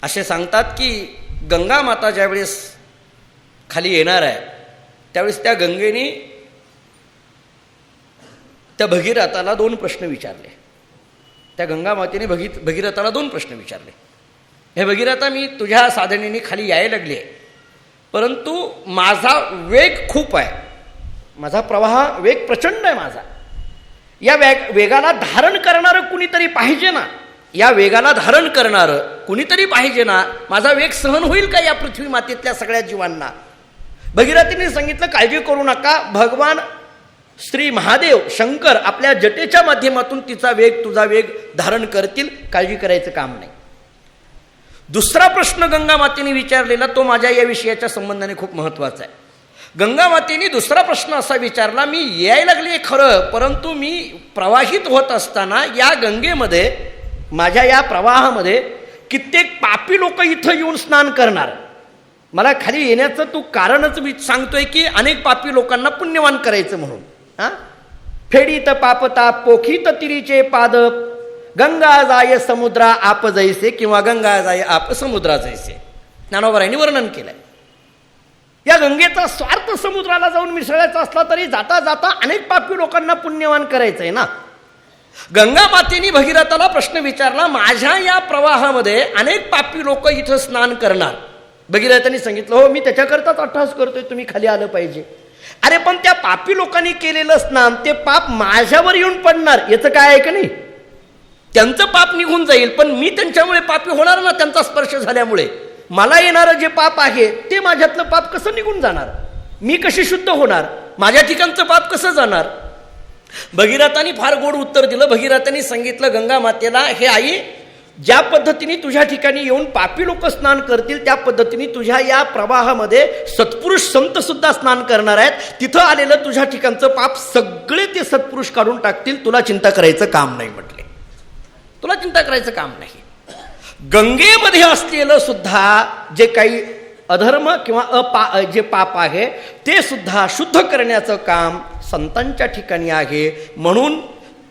असे सांगतात की गंगा माता ज्यावेळेस खाली येणार आहे त्यावेळेस त्या गंगेने त्या भगीरथाला दोन प्रश्न विचारले. त्या गंगा मातेने भगीरथाला दोन प्रश्न विचारले. हे भगीरथा, मी तुझ्या साधनेने खाली यायला लागली आहे, परंतु माझा वेग खूप आहे, माझा प्रवाह वेग प्रचंड आहे माझा. या वेगाला धारण करणारं कुणीतरी पाहिजे ना, या वेगाला धारण करणारं कुणीतरी पाहिजे ना. माझा वेग सहन होईल का या पृथ्वी मातेतल्या सगळ्या जीवांना? भगीरथीने सांगितलं, काळजी करू नका, भगवान श्री महादेव शंकर आपल्या जटेच्या माध्यमातून तिचा वेग, तुझा वेग धारण करतील, काळजी करायचं काम नाही. दुसरा प्रश्न गंगा मातेने विचारलेला तो माझ्या या विषयाच्या संबंधाने खूप महत्वाचा आहे. गंगा मातेने दुसरा प्रश्न असा विचारला, मी यायला लागले खरं, परंतु मी प्रवाहित होत असताना या गंगेमध्ये, माझ्या या प्रवाहामध्ये कित्येक पापी लोक इथं येऊन स्नान करणार. मला खाली येण्याचं तू कारणच मी सांगतोय की अनेक पापी लोकांना पुण्यवान करायचं म्हणून. हां, फेडीत पापता पोखीत तिरीचे पाद, गंगा जाय समुद्रा आप जैसे, किंवा गंगा जाय आप समुद्रा जैसे ज्ञानोबरायांनी वर्णन केलंय. या गंगेचा स्वार्थ समुद्राला जाऊन मिसळायचा असला तरी जाता जाता अनेक पापी लोकांना पुण्यवान करायचंय ना. गंगा मातेने भगीरथाला प्रश्न विचारला, माझ्या या प्रवाहामध्ये अनेक पापी लोक इथं स्नान करणार. भगीरथाने सांगितलं, हो मी त्याच्याकरताच अट्टहास करतोय, तुम्ही खाली आलं पाहिजे. अरे पण त्या पापी लोकांनी केलेलं स्नान ते पाप माझ्यावर येऊन पडणार, याचं काय आहे का नाही. त्यांचं पाप निघून जाईल, पण मी त्यांच्यामुळे पापी होणार ना. त्यांचा स्पर्श झाल्यामुळे मला येणारं जे पाप आहे ते माझ्यातलं पाप कसं निघून जाणार, मी कशी शुद्ध होणार, माझ्या ठिकाणचं पाप कसं जाणार. भगीरथाने फार गोड उत्तर दिलं. भगीरथाने सांगितलं गंगा मातेला, हे आई, ज्या पद्धतीने तुझ्या ठिकाणी येऊन पापी लोक स्नान करतील त्या पद्धतीने तुझ्या या प्रवाहामध्ये सत्पुरुष संत सुद्धा स्नान करणार आहेत. तिथं आलेलं तुझ्या ठिकाणचं पाप सगळे ते सत्पुरुष काढून टाकतील, तुला चिंता करायचं काम नाही म्हटले. तुला चिंता करायचं काम नाही. गंगेमध्ये असलेलं सुद्धा जे काही अधर्म किंवा जे पाप आहे ते सुद्धा शुद्ध करण्याचं काम संतांच्या ठिकाणी आहे. म्हणून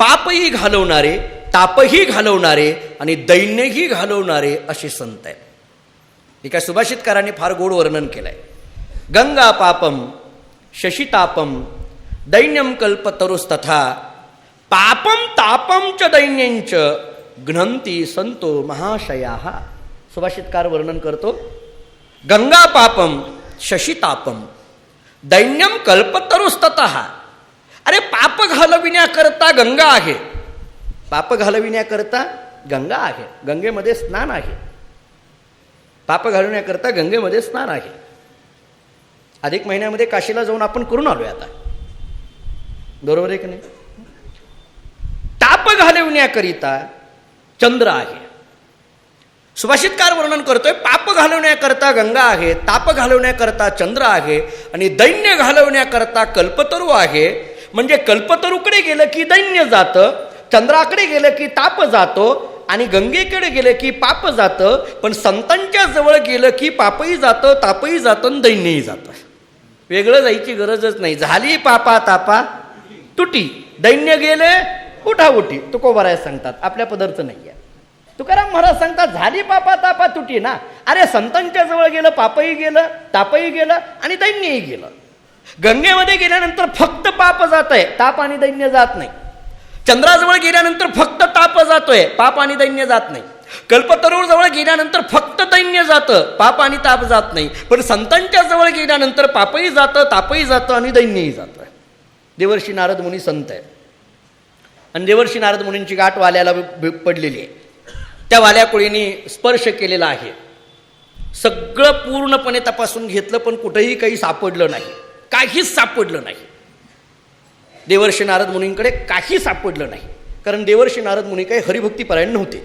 पापही घालवणारे, तापही घालवणारे आणि दैन्यही घालवणारे असे संत आहेत. एका सुभाषितकाराने फार गोड वर्णन केलंय. गंगा पापम शशितापम दैन्यम कल्पतरुस्तथा पापम तापम च दैन्यंच घ्नन्ति संतो महाशयाः. सुभाषितकार वर्णन करतो, गंगा पापम शशितापम दैन्यम कल्पतरुस्ततः. अरे पाप घालविण्याकरता गंगा आहे, पाप घालविण्याकरता गंगा आहे, गंगेमध्ये स्नान आहे. पाप घालविण्याकरता गंगेमध्ये स्नान आहे. अधिक महिन्यामध्ये काशीला जाऊन आपण करून आलोय आता, बरोबर आहे की नाही. ताप घालविण्याकरिता चंद्र आहे. सुभाषितकार वर्णन करतोय, पाप घालवण्याकरता गंगा आहे, ताप घालवण्याकरता चंद्र आहे आणि दैन्य घालवण्याकरता कल्पतरू आहे. म्हणजे कल्पतरूकडे गेलं की दैन्य जातं, चंद्राकडे गेलं की ताप जातो आणि गंगेकडे गेलं की पाप जातं. पण संतांच्या जवळ गेलं की पापही जातं, तापही जातं आणि दैन्यही जातं. वेगळं जायची गरजच नाही. झाली पापा तापा तुटी, दैन्य गेले उठाउठी. तुकोबाराय सांगतात, आपल्या पदरचं नाही आहे. तुकाराम महाराज सांगतात, झाली पापा तापा तुटी ना. अरे संतांच्या जवळ गेलं, पापही गेलं, तापही गेलं आणि दैन्यही गेलं. गंगेमध्ये गेल्यानंतर फक्त पाप जात आहे, ताप आणि दैन्य जात नाही. चंद्राजवळ गेल्यानंतर फक्त ताप जातोय, पाप आणि दैन्य जात नाही. कल्पतरूर जवळ गेल्यानंतर फक्त दैन्य जातं, पाप आणि ताप जात नाही. पण संतांच्या जवळ गेल्यानंतर पापही जातं, तापही जातं आणि दैन्यही जातं. देवर्षी नारद मुनी संत आहेत आणि देवर्षी नारद मुनींची गाठ वाल्याला पडलेली आहे. त्या वाल्या कोळीने स्पर्श केलेला आहे. सगळं पूर्णपणे तपासून घेतलं पण कुठेही काही सापडलं नाही, काहीच सापडलं नाही. देवर्षी नारद मुनींकडे काही सापडलं नाही, कारण देवर्षी नारद मुनी काही हरिभक्तीपरायण नव्हते.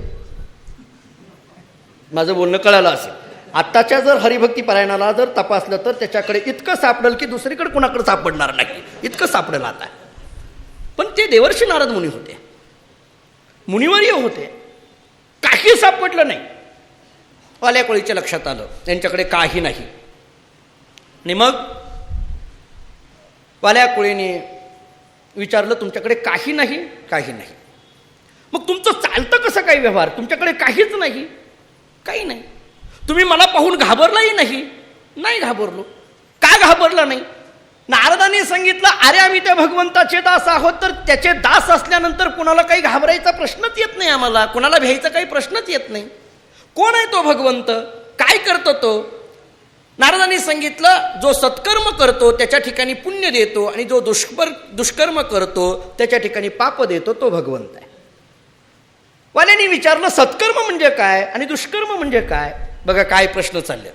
माझं बोलणं कळालं असेल. आत्ताच्या जर हरिभक्तीपरायणाला जर तपासलं तर त्याच्याकडे इतकं सापडेल की दुसरीकडे कुणाकडे सापडणार नाही, इतकं सापडेल आता. पण ते देवर्षी नारद मुनी होते, मुनिवर्य होते, काही सापडलं नाही. वाल्या कोळीच्या लक्षात आलं त्यांच्याकडे काही नाही. आणि मग वाल्या कोळीने विचारलं, तुमच्याकडे काही नाही, काही नाही. मग तुमचं चालतं कसं काही व्यवहार, तुमच्याकडे काहीच नाही, काही नाही. तुम्ही मला पाहून घाबरलाही नाही. नाही घाबरलो. का घाबरला नाही. नारदाने सांगितलं, अरे आम्ही त्या भगवंताचे दास आहोत, तर त्याचे दास असल्यानंतर कुणाला काही घाबरायचा प्रश्नच येत नाही, आम्हाला कुणाला भ्यायचा काही प्रश्नच येत नाही. कोण आहे तो भगवंत, काय करतो तो. नारदाने सांगितलं, जो सत्कर्म करतो त्याच्या ठिकाणी पुण्य देतो आणि जो दुष्कर्म करतो त्याच्या ठिकाणी पाप देतो, तो भगवंत आहे. वाल्याने विचारलं, सत्कर्म म्हणजे काय आणि दुष्कर्म म्हणजे काय. बघा काय प्रश्न चालले.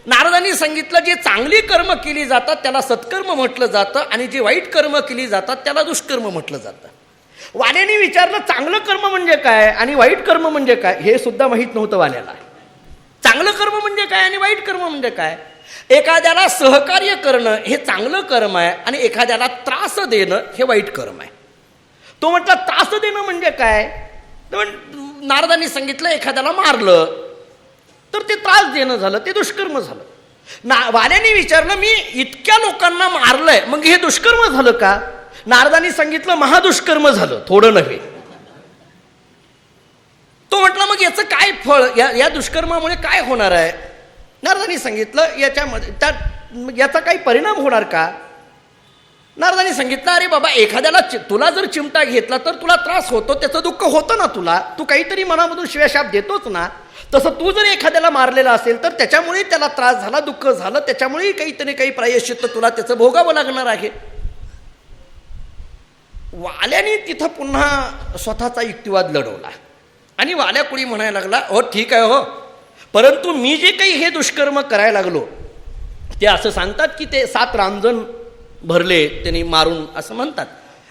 नारदांनी सांगितलं, जे चांगली कर्म केली जातात त्याला सत्कर्म म्हटलं जातं आणि जे वाईट कर्म केली जातात त्याला दुष्कर्म म्हटलं जातं. वाल्याने विचारलं, चांगलं कर्म म्हणजे काय आणि वाईट कर्म म्हणजे काय. हे सुद्धा माहीत नव्हतं वाल्याला. चांगलं कर्म म्हणजे काय आणि वाईट कर्म म्हणजे काय. एखाद्याला सहकार्य करणं हे चांगलं कर्म आहे आणि एखाद्याला त्रास देणं हे वाईट कर्म आहे. तो म्हटला, त्रास देणं म्हणजे काय. नारदांनी सांगितलं, एखाद्याला मारलं तर ते त्रास देणं झालं, ते दुष्कर्म झालं. वाल्याने विचारलं, मी इतक्या लोकांना मारलंय, मग हे दुष्कर्म झालं का? नारदांनी सांगितलं, महादुष्कर्म झालं, थोडं नव्हे. तो म्हटला, मग याचं काय फळ, या दुष्कर्मामुळे काय होणार आहे? नारदांनी सांगितलं, याच्यामध्ये याचा काही परिणाम होणार का? नारदांनी सांगितलं, अरे बाबा, एखाद्याला तुला जर चिमटा घेतला तर तुला त्रास होतो, त्याचं दुःख होतं ना तुला, तू काहीतरी मनामधून शिव्याशाप देतोच ना. तसं तू जर एखाद्याला मारलेला असेल तर त्याच्यामुळे त्याला त्रास झाला, दुःख झालं, त्याच्यामुळे काही प्रायश्चित्त तुला त्याचं भोगावं लागणार आहे. वाल्याने तिथं पुन्हा स्वतःचा युक्तिवाद लढवला आणि वाल्याकुळी म्हणायला लागला, हो ठीक आहे हो, परंतु मी जे काही हे दुष्कर्म करायला लागलो ते असं सांगतात की ते 7 रांजण भरले त्यांनी मारून असं म्हणतात.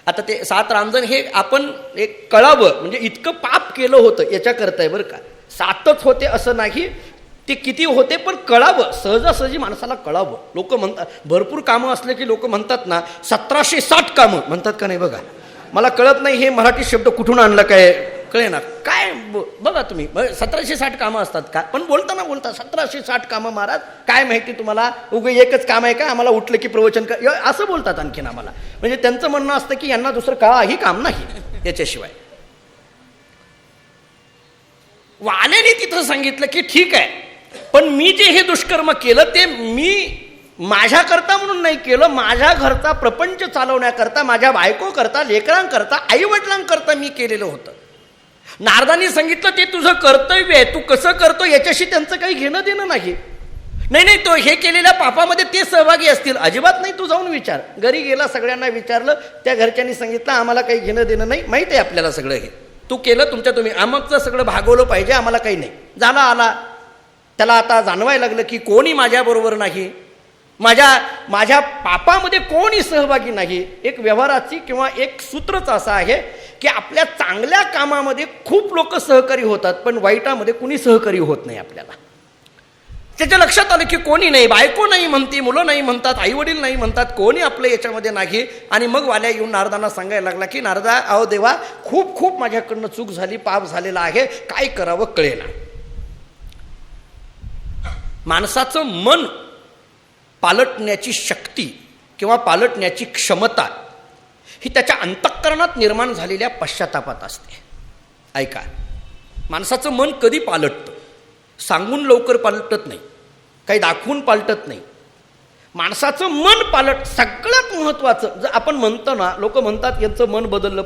आता ते 7 रांजण हे आपण एक कळावं, म्हणजे इतकं पाप केलं होतं याच्याकरता आहे बरं का. 7च होते असं नाही, ते किती होते पण कळावं, सहजासहजी माणसाला कळावं. लोक म्हणतात, भरपूर कामं असले की लोक म्हणतात ना 1760 कामं म्हणतात का नाही बघा. मला कळत नाही हे मराठी शब्द कुठून आणलं काय कळे ना काय. बघा तुम्ही 1760 कामं असतात का, पण बोलता 1760 कामं महाराज, काय माहिती तुम्हाला, उगे एकच काम आहे का, आम्हाला उठलं की प्रवचन का, असं बोलतात आणखीन आम्हाला. म्हणजे त्यांचं म्हणणं असतं की यांना दुसरं काही काम नाही याच्याशिवाय. वाल्याने तिथं सांगितलं की ठीक आहे, पण मी जे हे दुष्कर्म केलं ते मी माझ्याकरता म्हणून नाही केलं, माझ्या घरचा प्रपंच चालवण्याकरता, माझ्या बायकोकरता, लेकरांकरता, आईवडिलांकरता मी केलेलं होतं. नारदांनी सांगितलं ते तुझं कर्तव्य आहे, तू कसं करतो याच्याशी त्यांचं काही घेणं देणं नाही. नाही तो हे केलेल्या पापामध्ये ते सहभागी असतील, अजिबात नाही, तू जाऊन विचार. घरी गेला, सगळ्यांना विचारलं, त्या घरच्यांनी सांगितलं आम्हाला काही घेणं देणं नाही, माहिती आहे आपल्याला सगळं, हे तू केलं तुम्ही आमचं सगळं भागवलं पाहिजे, आम्हाला काही नाही. झाला आला, त्याला आता जाणवायला लागलं की कोणी माझ्याबरोबर नाही, माझ्या पापामध्ये कोणी सहभागी नाही. एक व्यवहाराची किंवा एक सूत्रच असं आहे की आपल्या चांगल्या कामामध्ये खूप लोक सहकारी होतात, पण वाईटामध्ये कुणी सहकारी होत नाही आपल्याला. त्याच्या लक्षात आलं की कोणी नाही, बायको नाही म्हणते, मुलं नाही म्हणतात, आईवडील नाही म्हणतात, कोणी आपलं याच्यामध्ये नाही. आणि मग वाल्या येऊन नारदांना सांगायला लागला की नारदा, अहो देवा, खूप माझ्याकडनं चूक झाली, पाप झालेला आहे, काय करावं कळेना. माणसाचं मन पालटण्याची शक्ती किंवा पालटण्याची क्षमता ही त्याच्या अंतःकरणात निर्माण झालेल्या पश्चातापात असते. ऐका, माणसाचं मन कधी पालटतं? सांगून लवकर पालटत नाही, काही दाखवून पालटत नाही. माणसाचं मन सगळ्यात महत्त्वाचं. जर आपण म्हणतो ना, लोक म्हणतात यांचं मन बदललं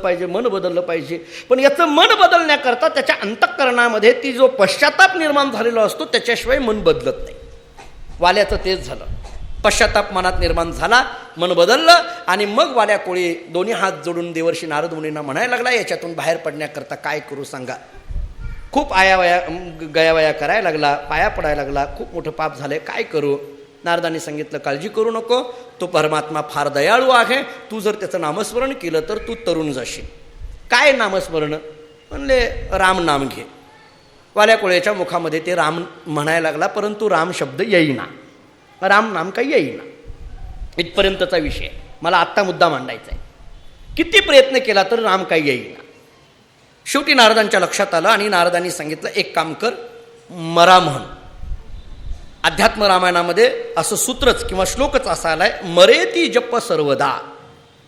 पाहिजे, पण याचं मन बदलण्याकरता त्याच्या अंतःकरणामध्ये ती जो पश्चाताप निर्माण झालेला असतो त्याच्याशिवाय मन बदलत नाही. वाल्याचं तेच झालं, पश्चाताप मनात निर्माण झाला, मन बदललं. आणि मग वाल्या कोळी दोन्ही हात जोडून देवर्षी नारद मुनींना म्हणायला लागला, याच्यातून बाहेर पडण्याकरता काय करू सांगा. खूप गयावया करायला लागला, पाया पडायला लागला, खूप मोठं पाप झालंय, काय करू. नारदांनी सांगितलं, काळजी करू नको, तो परमात्मा फार दयाळू आहे, तू जर त्याचं नामस्मरण केलं तर तू तरुण जाशील. काय नामस्मरण? म्हणले राम नाम घे. वाल्या कोळ्याच्या मुखामध्ये ते राम म्हणायला लागला, परंतु राम शब्द येईना, राम नाम काही येईना. इथपर्यंतचा विषय मला आत्ता मुद्दा मांडायचा आहे. किती प्रयत्न केला तर राम काही येईना. शेवटी नारदांच्या लक्षात आलं आणि नारदांनी सांगितलं, एक काम कर, मरा म्हण. अध्यात्म रामायणामध्ये असं सूत्रच किंवा श्लोकच असा आलाय, मरेती जप सर्वदा,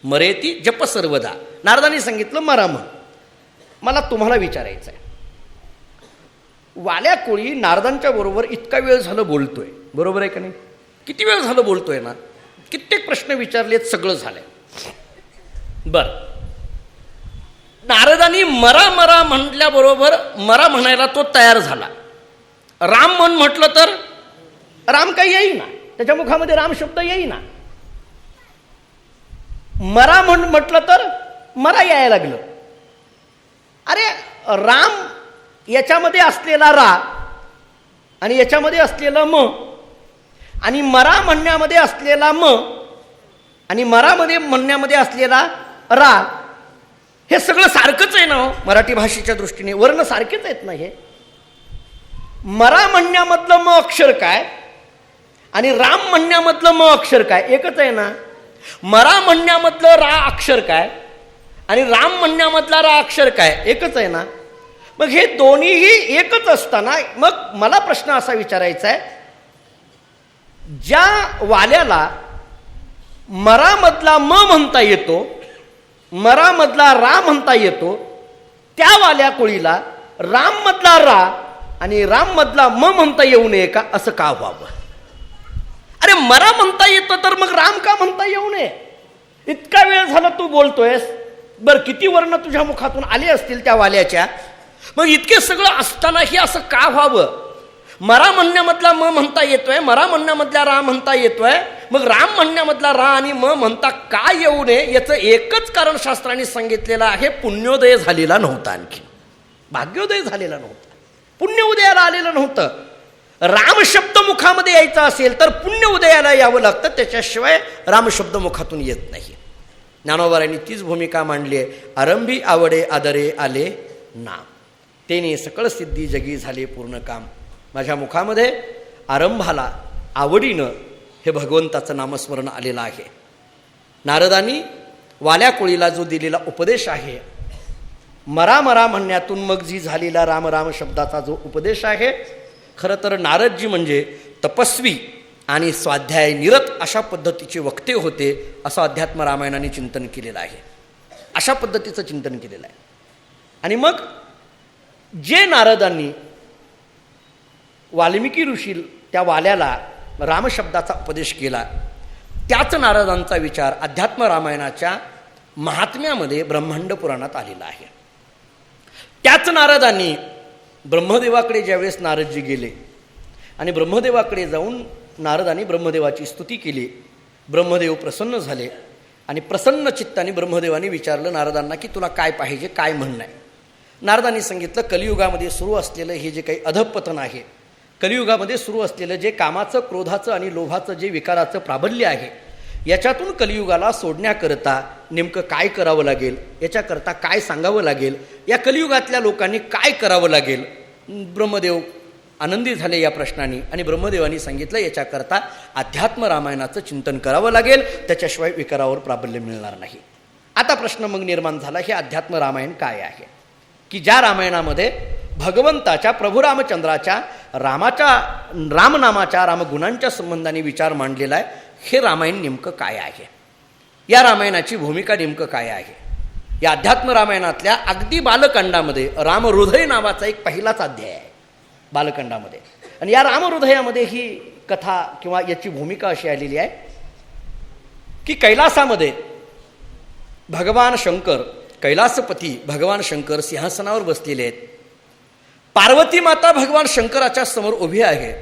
मरेती जप सर्वदा. नारदांनी सांगितलं मरा म्हण. मला तुम्हाला विचारायचं आहे, वाल्या कोळी नारदांच्या बरोबर इतका वेळ झालं बोलतोय, बरोबर आहे का नाही? किती वेळ झालं बोलतोय ना, कित्येक प्रश्न विचारलेत, सगळं झालंय. बर, नारदांनी मरा म्हटल्याबरोबर मरा म्हणायला तो तयार झाला. राम म्हण म्हटलं तर राम काही येईना, त्याच्या मुखामध्ये राम शब्द येईना. मरा म्हण म्हटलं तर मरा यायला लागलं. अरे राम याच्यामध्ये असलेला रा आणि याच्यामध्ये असलेला म आणि मरा म्हणण्यामध्ये असलेला म आणि मरामध्ये म्हणण्यामध्ये असलेला रा, हे सगळं सारखंच आहे ना हो. मराठी भाषेच्या दृष्टीने वर्ण सारखेच आहेत ना. हे मरा म्हणण्यामधलं म अक्षर काय आणि राम म्हणण्यामधलं म अक्षर काय? एकच आहे ना. मरा म्हणण्यामधलं रा अक्षर काय आणि राम म्हणण्यामधला रा अक्षर काय? एकच आहे ना. मग हे दोन्हीही एकच असताना मग मला प्रश्न असा विचारायचा आहे, ज्या वाल्याला मरामधला म म्हणता येतो, मरामधला रा म्हणता येतो, त्या वाल्या कोळीला राममधला रा आणि राममधला म म्हणता येऊ नये का, असं का व्हावं? अरे मरा म्हणता येतं तर मग राम का म्हणता येऊ नये? इतका वेळ झाला तू बोलतोयस, बर किती वर्ण तुझ्या मुखातून आले असतील त्या वाल्याच्या, मग इतके सगळं असतानाही असं का व्हावं? मरा म्हणण्यामधला म म्हणता येतोय, मरा म्हणण्यामधला रा म्हणता येतोय, मग राम म्हणण्यामधला रा आणि म म्हणता का येऊ नये? याचं एकच कारण शास्त्राने सांगितलेलं आहे, पुण्योदय झालेला नव्हता, आणखी भाग्योदय झालेला नव्हता, पुण्य उदयाला आलेलं नव्हतं. राम शब्द मुखामध्ये यायचा असेल तर पुण्य उदयाला यावं लागतं, त्याच्याशिवाय राम शब्द मुखातून येत नाही. ज्ञानोबारांनी तीच भूमिका मांडली आहे. आरंभी आवडे आदरे आले नाम, तेने सकळ सिद्धी जगी झाले पूर्ण काम. माझ्या मुखामध्ये आरंभाला आवडीनं हे भगवंताचं नामस्मरण आलेलं आहे. नारदांनी वाल्या कोळीला जो दिलेला उपदेश आहे, मरा मरा म्हणण्यातून मग जी झालेला राम राम शब्दाचा जो उपदेश आहे, खरं तर नारदजी म्हणजे तपस्वी आणि स्वाध्याय निरत अशा पद्धतीचे वक्ते होते, असं अध्यात्म रामायणाने चिंतन केलेलं आहे, अशा पद्धतीचं चिंतन केलेलं आहे. आणि मग जे नारदांनी वाल्मिकी ऋषी त्या वाल्याला रामशब्दाचा उपदेश केला, त्याच नारदांचा विचार अध्यात्म रामायणाच्या महात्म्यामध्ये ब्रह्मांड पुराणात आलेला आहे. त्याच नारदांनी ब्रह्मदेवाकडे ज्यावेळेस नारदजी गेले आणि ब्रह्मदेवाकडे जाऊन नारदांनी ब्रह्मदेवाची स्तुती केली, ब्रह्मदेव प्रसन्न झाले आणि प्रसन्न चित्ताने ब्रह्मदेवाने विचारलं नारदांना की तुला काय पाहिजे, काय म्हणणं आहे? नारदांनी सांगितलं, कलियुगामध्ये सुरू असलेलं हे जे काही अधःपतन आहे, कलियुगामध्ये सुरू असलेलं जे कामाचं, क्रोधाचं आणि लोभाचं जे विकाराचं प्राबल्य आहे, याच्यातून कलियुगाला सोडण्याकरता नेमकं काय करावं लागेल, याच्याकरता काय सांगावं लागेल, या कलियुगातल्या लोकांनी काय करावं लागेल? ब्रह्मदेव आनंदी झाले या प्रश्नाने आणि ब्रह्मदेवानी सांगितलं याच्याकरता अध्यात्म रामायणाचं चिंतन करावं लागेल, त्याच्याशिवाय विकारावर प्राबल्य मिळणार नाही. आता प्रश्न मग निर्माण झाला, हे अध्यात्म रामायण काय आहे? की ज्या रामायणामध्ये भगवंताच्या, प्रभू रामचंद्राच्या, रामनामाच्या, रामगुणांच्या संबंधाने विचार मांडलेला आहे. हे रामायण नेमकं काय आहे? या रामायणाची भूमिका नेमकं काय आहे? या अध्यात्म रामायणातल्या अगदी बालकांडामध्ये रामहृदय नावाचा एक पहिलाच अध्याय आहे बालकांडामध्ये, आणि या रामहृदयामध्ये ही कथा किंवा याची भूमिका अशी आलेली आहे की कैलासामध्ये भगवान शंकर, कैलासपती भगवान शंकर सिंहासनावर बसलेले आहेत. पार्वती माता भगवान शंकराच्या समोर उभी आहे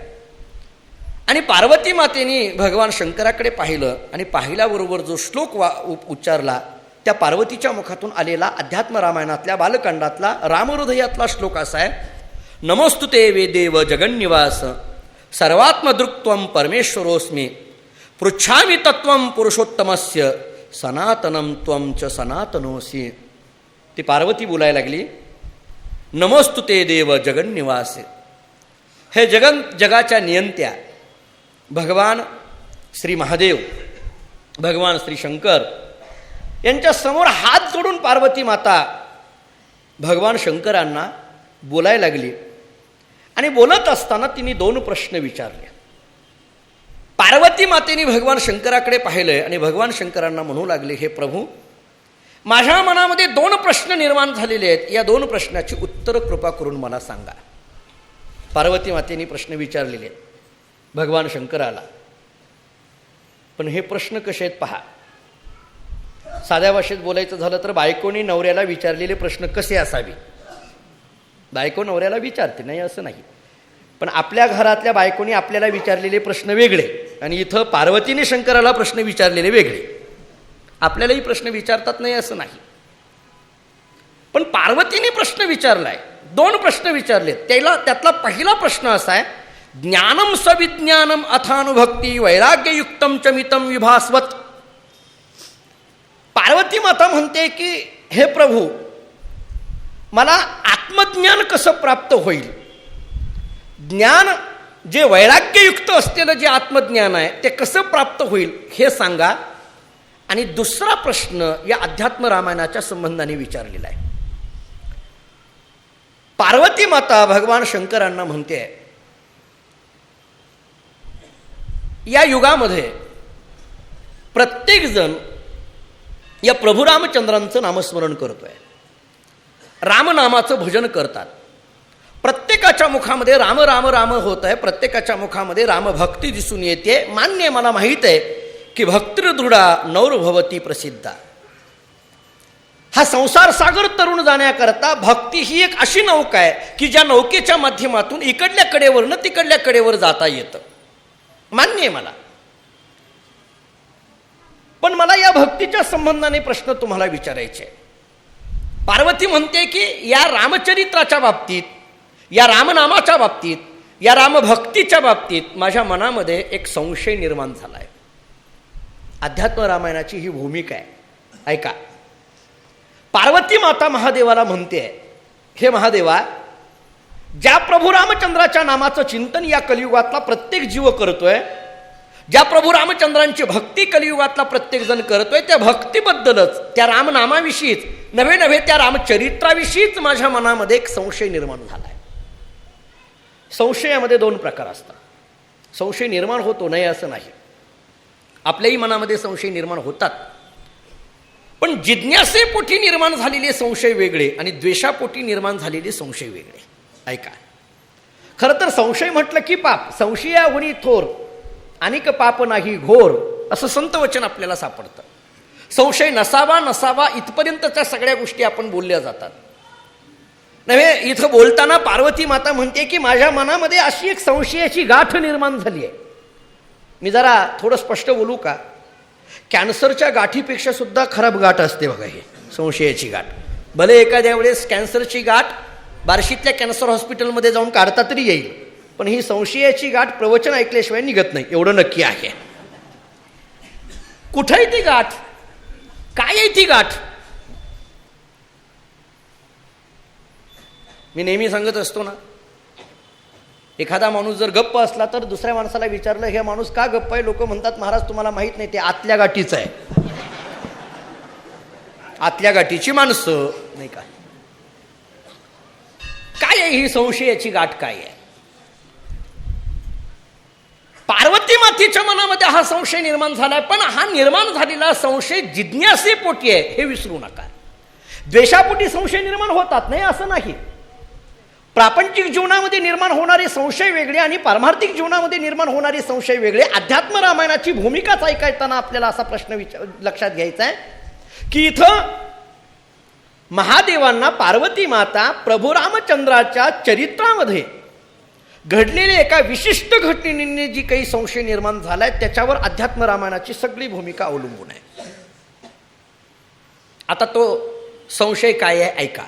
आणि पार्वती मातेने भगवान शंकराकडे पाहिलं आणि पाहिल्याबरोबर जो श्लोक उच्चारला, त्या पार्वतीच्या मुखातून आलेला अध्यात्म रामायणातल्या बालकांडातला रामहृदयातला श्लोक असा आहे, नमोस्तुते वे देव जगन्निवास सर्वात्मदृक्त्वं परमेश्वरोस्मि पृच्छामि तत्त्वं पुरुषोत्तमस्य सनातनं त्वं च सनातनोसि. ती पार्वती बोलायला लागली, नमोस्तुते देव जगन्निवास, हे जगाच्या नियंत्या भगवान श्री महादेव, भगवान श्री शंकर यांच्या समोर हात जोडून पार्वती माता भगवान शंकरांना बोलायला लागली. आणि बोलत असताना तिने 2 प्रश्न विचारले. पार्वती मातेने भगवान शंकराकडे पाहिलंय आणि भगवान शंकरांना म्हणू लागले, हे प्रभू, माझ्या मनामध्ये 2 प्रश्न निर्माण झालेले आहेत, या 2 प्रश्नाची उत्तर कृपा करून मला सांगा. पार्वती मातेने प्रश्न विचारलेले आहेत भगवान शंकराला. पण हे प्रश्न कसे आहेत पहा. साध्या भाषेत बोलायचं झालं तर बायकोनी नवऱ्याला विचारलेले प्रश्न कसे असावे, बायको नवऱ्याला विचारते, नाही असं नाही, पण आपल्या घरातल्या बायकोनी आपल्याला विचारलेले प्रश्न वेगळे आणि इथं पार्वतीने शंकराला प्रश्न विचारलेले वेगळे. आपल्यालाही प्रश्न विचारतात, नाही असं नाही, पण पार्वतीने प्रश्न विचारलाय, 2 प्रश्न विचारले. त्यातला पहिला प्रश्न असा आहे, ज्ञानम सविज्ञानम अथानुभक्ती वैराग्ययुक्तम च मितम विभास्वत. पार्वती माता म्हणते की हे प्रभू, मला आत्मज्ञान कसं प्राप्त होईल? ज्ञान जे वैराग्ययुक्त असलेलं जे आत्मज्ञान आहे ते कसं प्राप्त होईल हे सांगा. आणि दुसरा प्रश्न या अध्यात्म रामायणाच्या संबंधाने विचारलेला आहे. पार्वती माता भगवान शंकरांना म्हणते, या युगामध्ये प्रत्येकजण या प्रभू रामचंद्रांचं नामस्मरण करतोय, रामनामाचं भजन करतात. प्रत्येकाच्या मुखामध्ये राम राम राम होत आहे, प्रत्येकाच्या मुखामध्ये रामभक्ती दिसून येते. मान्य, मला माहीत आहे की भक्तिर्दृढा नौर्भवती प्रसिद्धा. हा संसार सागर तरुण जाण्याकरता भक्ती ही एक अशी नौका आहे की ज्या नौकेच्या माध्यमातून इकडल्या कडेवरनं तिकडल्या कडेवर जाता येतं. मान्य आहे मला. पण मला या भक्तीच्या संबंधाने प्रश्न तुम्हाला विचारायचे आहे. पार्वती म्हणते की या रामचरित्राच्या बाबतीत, या रामनामाच्या बाबतीत, या रामभक्तीच्या बाबतीत माझ्या मनामध्ये एक संशय निर्माण झाला आहे. अध्यात्म रामायणाची ही भूमिका आहे. ऐका, पार्वती माता महादेवाला म्हणते, हे महादेवा, ज्या प्रभू रामचंद्राच्या नामाचं चिंतन या कलियुगातला प्रत्येक जीव करतोय, ज्या प्रभू रामचंद्रांची भक्ती कलियुगातला प्रत्येक जण करतोय, त्या भक्तीबद्दलच, त्या रामनामाविषयीच नव्हे नव्हे त्या रामचरित्राविषयीच माझ्या मनामध्ये एक संशय निर्माण झाला आहे. संशयामध्ये दोन प्रकार असतात. संशय निर्माण होतो नाही असं नाही, आपल्याही मनामध्ये संशय निर्माण होतात. पण जिज्ञासेपोटी निर्माण झालेले संशय वेगळे आणि द्वेषापोटी निर्माण झालेले संशय वेगळे. ऐका, खरं तर संशय म्हटलं की पाप. संशया होणी थोर अनिक पाप नाही घोर, असं संत वचन आपल्याला सापडतं. संशय नसावा नसावा इथपर्यंतच्या सगळ्या गोष्टी आपण बोलल्या जातात. नव्हे, इथं बोलताना पार्वती माता म्हणते की माझ्या मनामध्ये अशी एक संशयाची गाठ निर्माण झाली आहे. मी जरा थोडं स्पष्ट बोलू का? कॅन्सरच्या गाठीपेक्षा सुद्धा खराब गाठ असते बघा ही संशयाची गाठ. भले एखाद्या वेळेस कॅन्सरची गाठ बार्शीतल्या कॅन्सर हॉस्पिटलमध्ये जाऊन काढता तरी येईल, पण ही संशयाची गाठ प्रवचन ऐकल्याशिवाय निघत नाही, एवढं नक्की आहे. कुठं आहे ती गाठ? काय आहे ती गाठ? मी नेहमी सांगत असतो ना, एखादा माणूस जर गप्प असला तर दुसऱ्या माणसाला विचारलं, हे माणूस का गप्प आहे? लोक म्हणतात, महाराज तुम्हाला माहित नाही, ते आतल्या गाठीचं आहे. आतल्या गाठीची माणसं नाही का? काय आहे ही संशयाची गाठ? काय आहे? पार्वती मातेच्या मनामध्ये हा संशय निर्माण झालाय, पण हा निर्माण झालेला संशय जिज्ञासेपोटी आहे हे विसरू नका. द्वेषापोटी संशय निर्माण होतात नाही असं नाही. प्रापंचिक जीवनामध्ये निर्माण होणारे संशय वेगळे आणि पारमार्थिक जीवनामध्ये निर्माण होणारे संशय वेगळे. अध्यात्म रामायणाची भूमिकाच ऐकताना आपल्याला असा प्रश्न लक्षात घ्यायचा आहे की इथं महादेवांना पार्वती माता प्रभू रामचंद्राच्या चरित्रामध्ये घडलेल्या एका विशिष्ट घटनेने जी काही संशय निर्माण झालाय त्याच्यावर अध्यात्म रामायणाची सगळी भूमिका अवलंबून आहे. आता तो संशय काय आहे ऐका.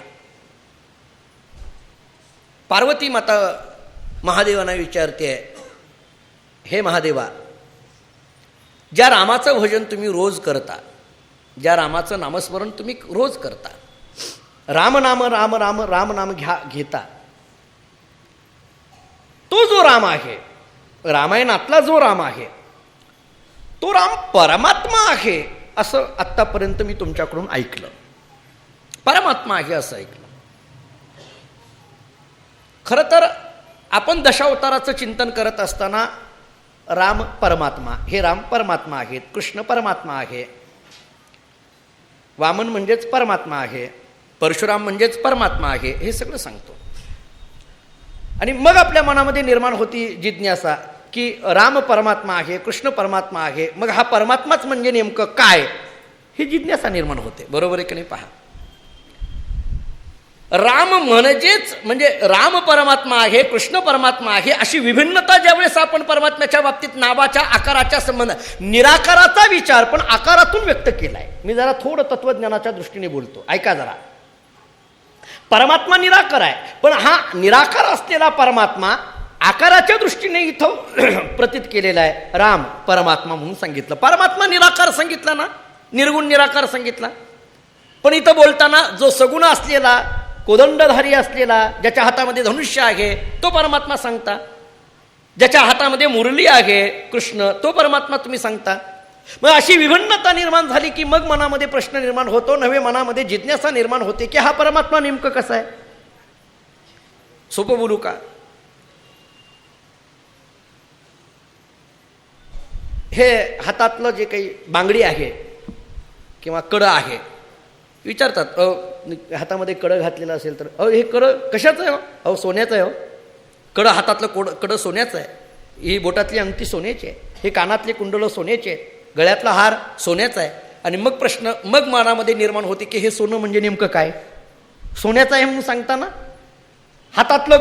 पार्वती माता महादेवांना विचारते, हे महादेवा, ज्या रामाचं भजन तुम्ही रोज करता, ज्या रामाचं नामस्मरण तुम्ही रोज करता, रामनाम राम राम राम नाम घेता, तो जो राम आहे, रामायणातला जो राम आहे, तो राम परमात्मा आहे असं आत्तापर्यंत मी तुमच्याकडून ऐकलं. परमात्मा आहे असं ऐकलं. खरं तर आपण दशावताराचं चिंतन करत असताना राम परमात्मा, हे राम परमात्मा आहेत, कृष्ण परमात्मा आहे, वामन म्हणजेच परमात्मा आहे, परशुराम म्हणजेच परमात्मा आहे, हे सगळं सांगतो. आणि मग आपल्या मनामध्ये निर्माण होती जिज्ञासा की राम परमात्मा आहे, कृष्ण परमात्मा आहे, मग हा परमात्माच म्हणजे नेमकं काय, ही जिज्ञासा निर्माण होते. बरोबर आहे की नाही? पहा, राम म्हणजेच म्हणजे राम परमात्मा आहे, कृष्ण परमात्मा आहे, अशी विभिन्नता ज्यावेळेस आपण परमात्म्याच्या बाबतीत नावाच्या आकाराच्या संबंध, निराकाराचा विचार पण आकारातून व्यक्त केलाय. मी जरा थोडं तत्वज्ञानाच्या दृष्टीने बोलतो, ऐका जरा. परमात्मा निराकार आहे, पण हा निराकार असलेला परमात्मा आकाराच्या दृष्टीने इथं प्रतीत केलेला आहे. राम परमात्मा म्हणून सांगितलं. परमात्मा निराकार सांगितला ना, निर्गुण निराकार सांगितला. पण इथं बोलताना जो सगुण असलेला, कोदंडधारी असलेला, ज्याच्या हातामध्ये धनुष्य आहे, तो परमात्मा सांगता. ज्याच्या हातामध्ये मुरली आहे कृष्ण, तो परमात्मा तुम्ही सांगता. मग अशी विभिन्नता निर्माण झाली की मग मनामध्ये प्रश्न निर्माण होतो, नव्हे मनामध्ये जिज्ञासा निर्माण होते की हा परमात्मा नेमकं कसा आहे. सोपं बोलू का? हे हातातलं जे काही बांगडी आहे किंवा कडं आहे, विचारतात हातामध्ये कडं घातलेलं असेल तर हे कडं कशाचं आहे? अहो सोन्याचं आहे. कडं हातातलं कडं सोन्याचं आहे, ही बोटातली अंगठी सोन्याची आहे, हे कानातले कुंडलं सोन्याचे आहे, गळ्यातला हार सोन्याचा आहे. आणि मग मनामध्ये निर्माण होते की हे सोनं म्हणजे नेमकं काय? सोन्याचं आहे म्हणून सांगताना, हातातलं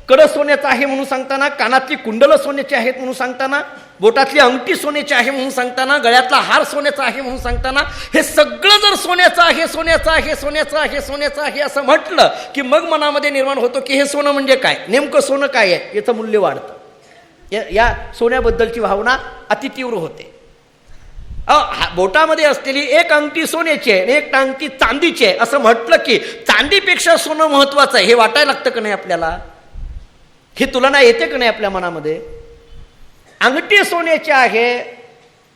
कडं सोन्याचं आहे म्हणून सांगताना, कानातली कुंडलं सोन्याची आहेत म्हणून सांगताना, बोटातली अंगठी सोन्याची आहे म्हणून सांगताना, गळ्यातला हार सोन्याचा आहे म्हणून सांगताना, हे सगळं जर सोन्याचं आहे सोन्याचं आहे सोन्याचं आहे सोन्याचं आहे असं म्हटलं की मग मनामध्ये निर्माण होतो की हे सोनं म्हणजे काय, नेमकं सोनं काय आहे, याचं मूल्य वाढतं. या सोन्याबद्दलची भावना अतितीव्र होते. बोटामध्ये असलेली एक अंगठी सोन्याची आहे आणि एक अंगठी चांदीची आहे असं म्हटलं की चांदीपेक्षा सोनं महत्वाचं आहे हे वाटायला लागतं का नाही आपल्याला? ही तुलना येते का नाही आपल्या मनामध्ये? अंगठी सोन्याची आहे,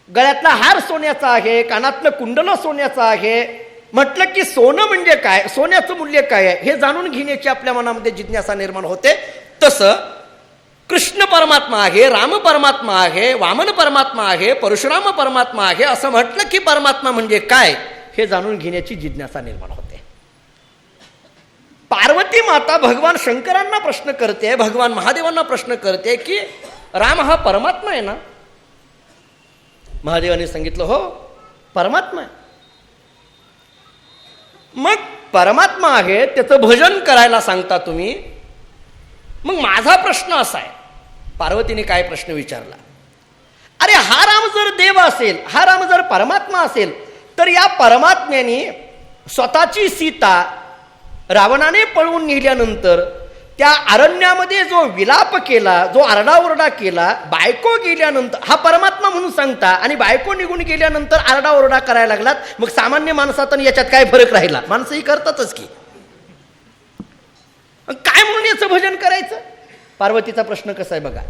गळ्यातला हार सोन्याचा आहे, कानातलं कुंडलं सोन्याचं आहे म्हटलं की सोनं म्हणजे काय, सोन्याचं मूल्य काय आहे हे जाणून घेण्याची आपल्या मनामध्ये जिज्ञासा निर्माण होते. तसं कृष्ण परमात्मा आहे, राम परमात्मा आहे, वामन परमात्मा आहे, परशुराम परमात्मा आहे असं म्हटलं की परमात्मा म्हणजे काय हे जाणून घेण्याची जिज्ञासा निर्माण होते. पार्वती माता भगवान शंकरांना प्रश्न करते, भगवान महादेवांना प्रश्न करते की राम हा परमात्मा आहे ना? महादेवांनी सांगितलं हो परमात्मा आहे. मग परमात्मा आहे त्याचं भजन करायला सांगता तुम्ही. मग माझा प्रश्न असा आहे, पार्वतीने काय प्रश्न विचारला, अरे हा राम जर देव असेल, हा राम जर परमात्मा असेल तर या परमात्म्याने स्वतःची सीता रावणाने पळवून नेल्यानंतर त्या अरण्यामध्ये जो विलाप केला, जो आरडाओरडा केला, बायको गेल्यानंतर हा परमात्मा म्हणून सांगता आणि बायको निघून गेल्यानंतर आरडाओरडा करायला लागलात, मग सामान्य माणसात याच्यात काय फरक राहिला? माणसंही करतातच की. काय म्हणून याचं भजन करायचं? पार्वतीचा प्रश्न कसा आहे बघा.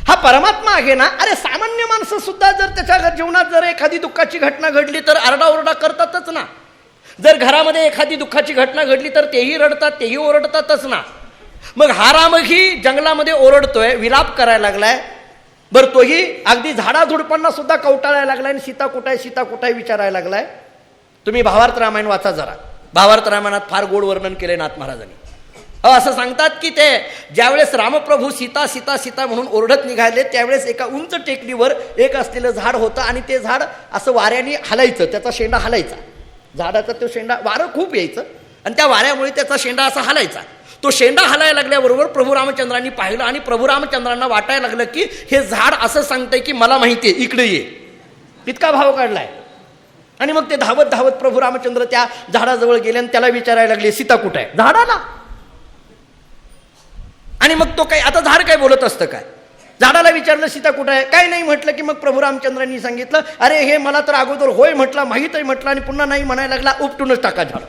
हा परमात्मा आहे ना, अरे सामान्य माणसं सुद्धा जर त्याच्या जीवनात जर एखादी दुःखाची घटना घडली तर आरडाओरडा करतातच ना. जर घरामध्ये एखादी दुःखाची घटना घडली तर तेही रडतात, तेही ओरडतातच ना. मग हा रामही जंगलामध्ये ओरडतोय, विलाप करायला लागलाय, बरं तोही अगदी झाडाझुडपांना सुद्धा कवटाळायला लागलाय आणि सीता कुठे आहे, सीता कुठे आहे विचारायला लागलाय. तुम्ही भावार्थ रामायण वाचा जरा. भावार्थ रामायणात फार गोड वर्णन केले नाथ महाराजांनी. असं सांगतात की ते ज्यावेळेस रामप्रभू सीता सीता सीता म्हणून ओरडत निघाले त्यावेळेस एका उंच टेकडीवर एक असलेलं झाड होतं आणि ते झाड असं वाऱ्याने हलायचं, त्याचा शेंडा हलायचा. झाडाचा तो शेंडा, वारं खूप यायचं आणि त्या वाऱ्यामुळे त्याचा शेंडा असा हलायचा. तो शेंडा हलायला लागल्याबरोबर प्रभू रामचंद्रांनी पाहिलं आणि प्रभू रामचंद्रांना वाटायला लागलं की हे झाड असं सांगतंय की मला माहिती आहे, इकडे ये. इतका भाव काढलाय. आणि मग ते धावत धावत प्रभू रामचंद्र त्या झाडाजवळ गेले आणि त्याला विचारायला लागले सीता कुठे आहे? झाडाला. आणि मग तो काय, आता झाड काय बोलत असतं काय? झाडाला विचारलं सीता कुठे आहे? काय नाही म्हटलं की मग प्रभू रामचंद्रांनी सांगितलं, अरे हे मला तर अगोदर होय म्हटलं, माहीत आहे म्हटलं आणि पुन्हा नाही म्हणायला लागला, उपटूनच टाका झाड.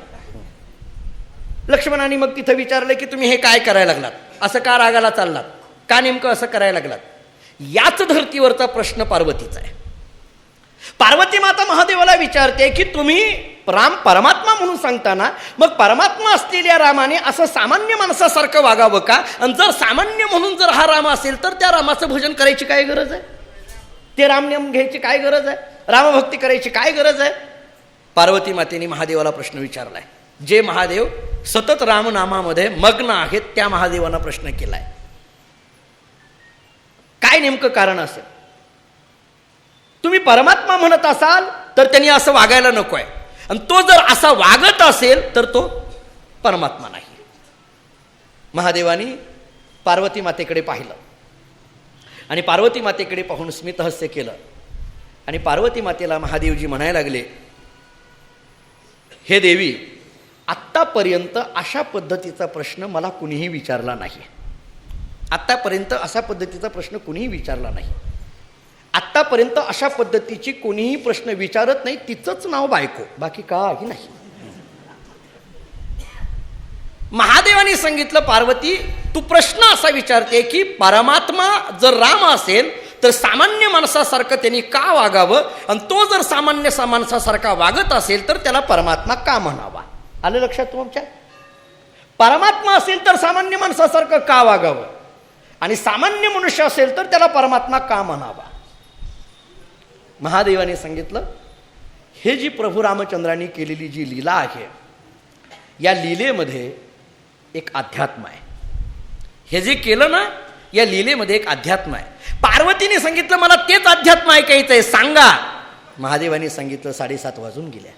लक्ष्मणाने मग तिथं विचारलं की तुम्ही हे काय करायला लागलात, असं का रागाला चाललात, का नेमकं असं करायला लागलात? याच धर्तीवरचा प्रश्न पार्वतीचा आहे. पार्वती माता महादेवाला विचारते की तुम्ही राम परमात्मा म्हणून सांगताना मग परमात्मा असलेल्या रामाने असं सामान्य माणसासारखं वागावं का? आणि जर सामान्य म्हणून जर हा राम असेल तर त्या रामाचं भजन करायची काय गरज आहे? ते रामनियम घ्यायची काय गरज आहे? रामभक्ती करायची काय गरज आहे? पार्वती मातेने महादेवाला प्रश्न विचारलाय. जे महादेव सतत रामनामामध्ये मग्न आहेत त्या महादेवांना प्रश्न केलाय. काय नेमकं कारण असेल? तुम्ही परमात्मा म्हणत असाल तर त्यांनी असं वागायला नको आहे, आणि तो जर असा वागत असेल तर तो परमात्मा नाही. महादेवानी पार्वती मातेकडे पाहिलं आणि पार्वती मातेकडे पाहून स्मितहास्य केलं आणि पार्वती मातेला महादेवजी म्हणायला लागले, हे देवी, आत्तापर्यंत अशा पद्धतीचा प्रश्न मला कुणीही विचारला नाही. आत्तापर्यंत अशा पद्धतीचा प्रश्न कुणीही विचारला नाही. आत्तापर्यंत अशा पद्धतीची कोणीही प्रश्न विचारत नाही. तिचंच नाव बायको, बाकी काही नाही. महादेवाने सांगितलं, पार्वती तू प्रश्न असा विचारते की परमात्मा जर राम असेल तर सामान्य माणसासारखं त्यांनी का वागावं, आणि तो जर सामान्य माणसासारखा वागत असेल तर त्याला परमात्मा का म्हणावा? आलं लक्षात तुमच्या? परमात्मा असेल तर सामान्य माणसासारखं का वागावं आणि सामान्य मनुष्य असेल तर त्याला परमात्मा का म्हणावा? महादेवाने सांगितलं, हे जी प्रभू रामचंद्रांनी केलेली जी लीला आहे, या लीलेमध्ये एक अध्यात्म आहे. हे जे केलं ना, या लीलेमध्ये एक अध्यात्म आहे. पार्वतीने सांगितलं, मला तेच अध्यात्म ऐकायचं आहे, सांगा. महादेवाने सांगितलं, 7:30 वाजून गेल्या.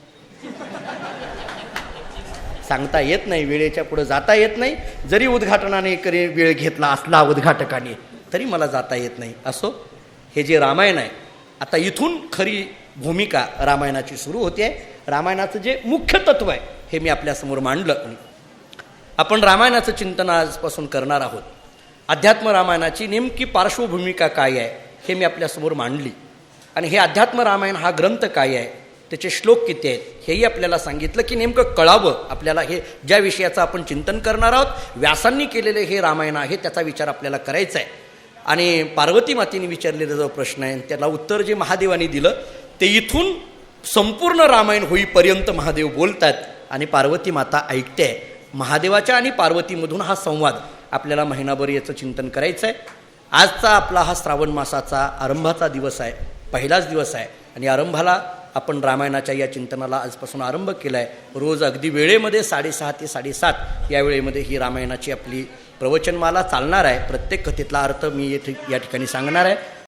सांगता येत नाही, वेळेच्या पुढे जाता येत नाही. जरी उद्घाटनाने वेळ घेतला असला उद्घाटकाने, तरी मला जाता येत नाही. असो, हे जे रामायण आहे, आता इथून खरी भूमिका रामायणाची सुरू होते आहे. रामायणाचं जे मुख्य तत्व आहे हे मी आपल्यासमोर मांडलं. आपण रामायणाचं चिंतन आजपासून करणार आहोत. अध्यात्म रामायणाची नेमकी पार्श्वभूमिका काय आहे हे मी आपल्यासमोर मांडली. आणि हे अध्यात्म रामायण हा ग्रंथ काय आहे, त्याचे श्लोक किती आहेत हेही आपल्याला सांगितलं, की नेमकं कळावं आपल्याला. हे ज्या विषयाचं आपण चिंतन करणार आहोत, व्यासांनी केलेले हे रामायण आहे, त्याचा विचार आपल्याला करायचा आहे. आणि पार्वती मातेने विचारलेला जो प्रश्न आहे त्याला उत्तर जे महादेवाने दिलं ते इथून संपूर्ण रामायण होईपर्यंत महादेव बोलतात आणि पार्वती माता ऐकते. महादेवाच्या आणि पार्वतीमधून हा संवाद आपल्याला महिनाभर याचं चिंतन करायचं आहे. आजचा आपला हा श्रावण मासाचा आरंभाचा दिवस आहे, पहिलाच दिवस आहे. आणि आरंभाला आपण रामायणाच्या या चिंतनाला आजपासून आरंभ केला आहे. रोज अगदी वेळेमध्ये 6:30 ते 7:30 या वेळेमध्ये ही रामायणाची आपली प्रवचनमाला चालणार आहे. प्रत्येक कथेतला अर्थ मी या ठिकाणी सांगणार आहे.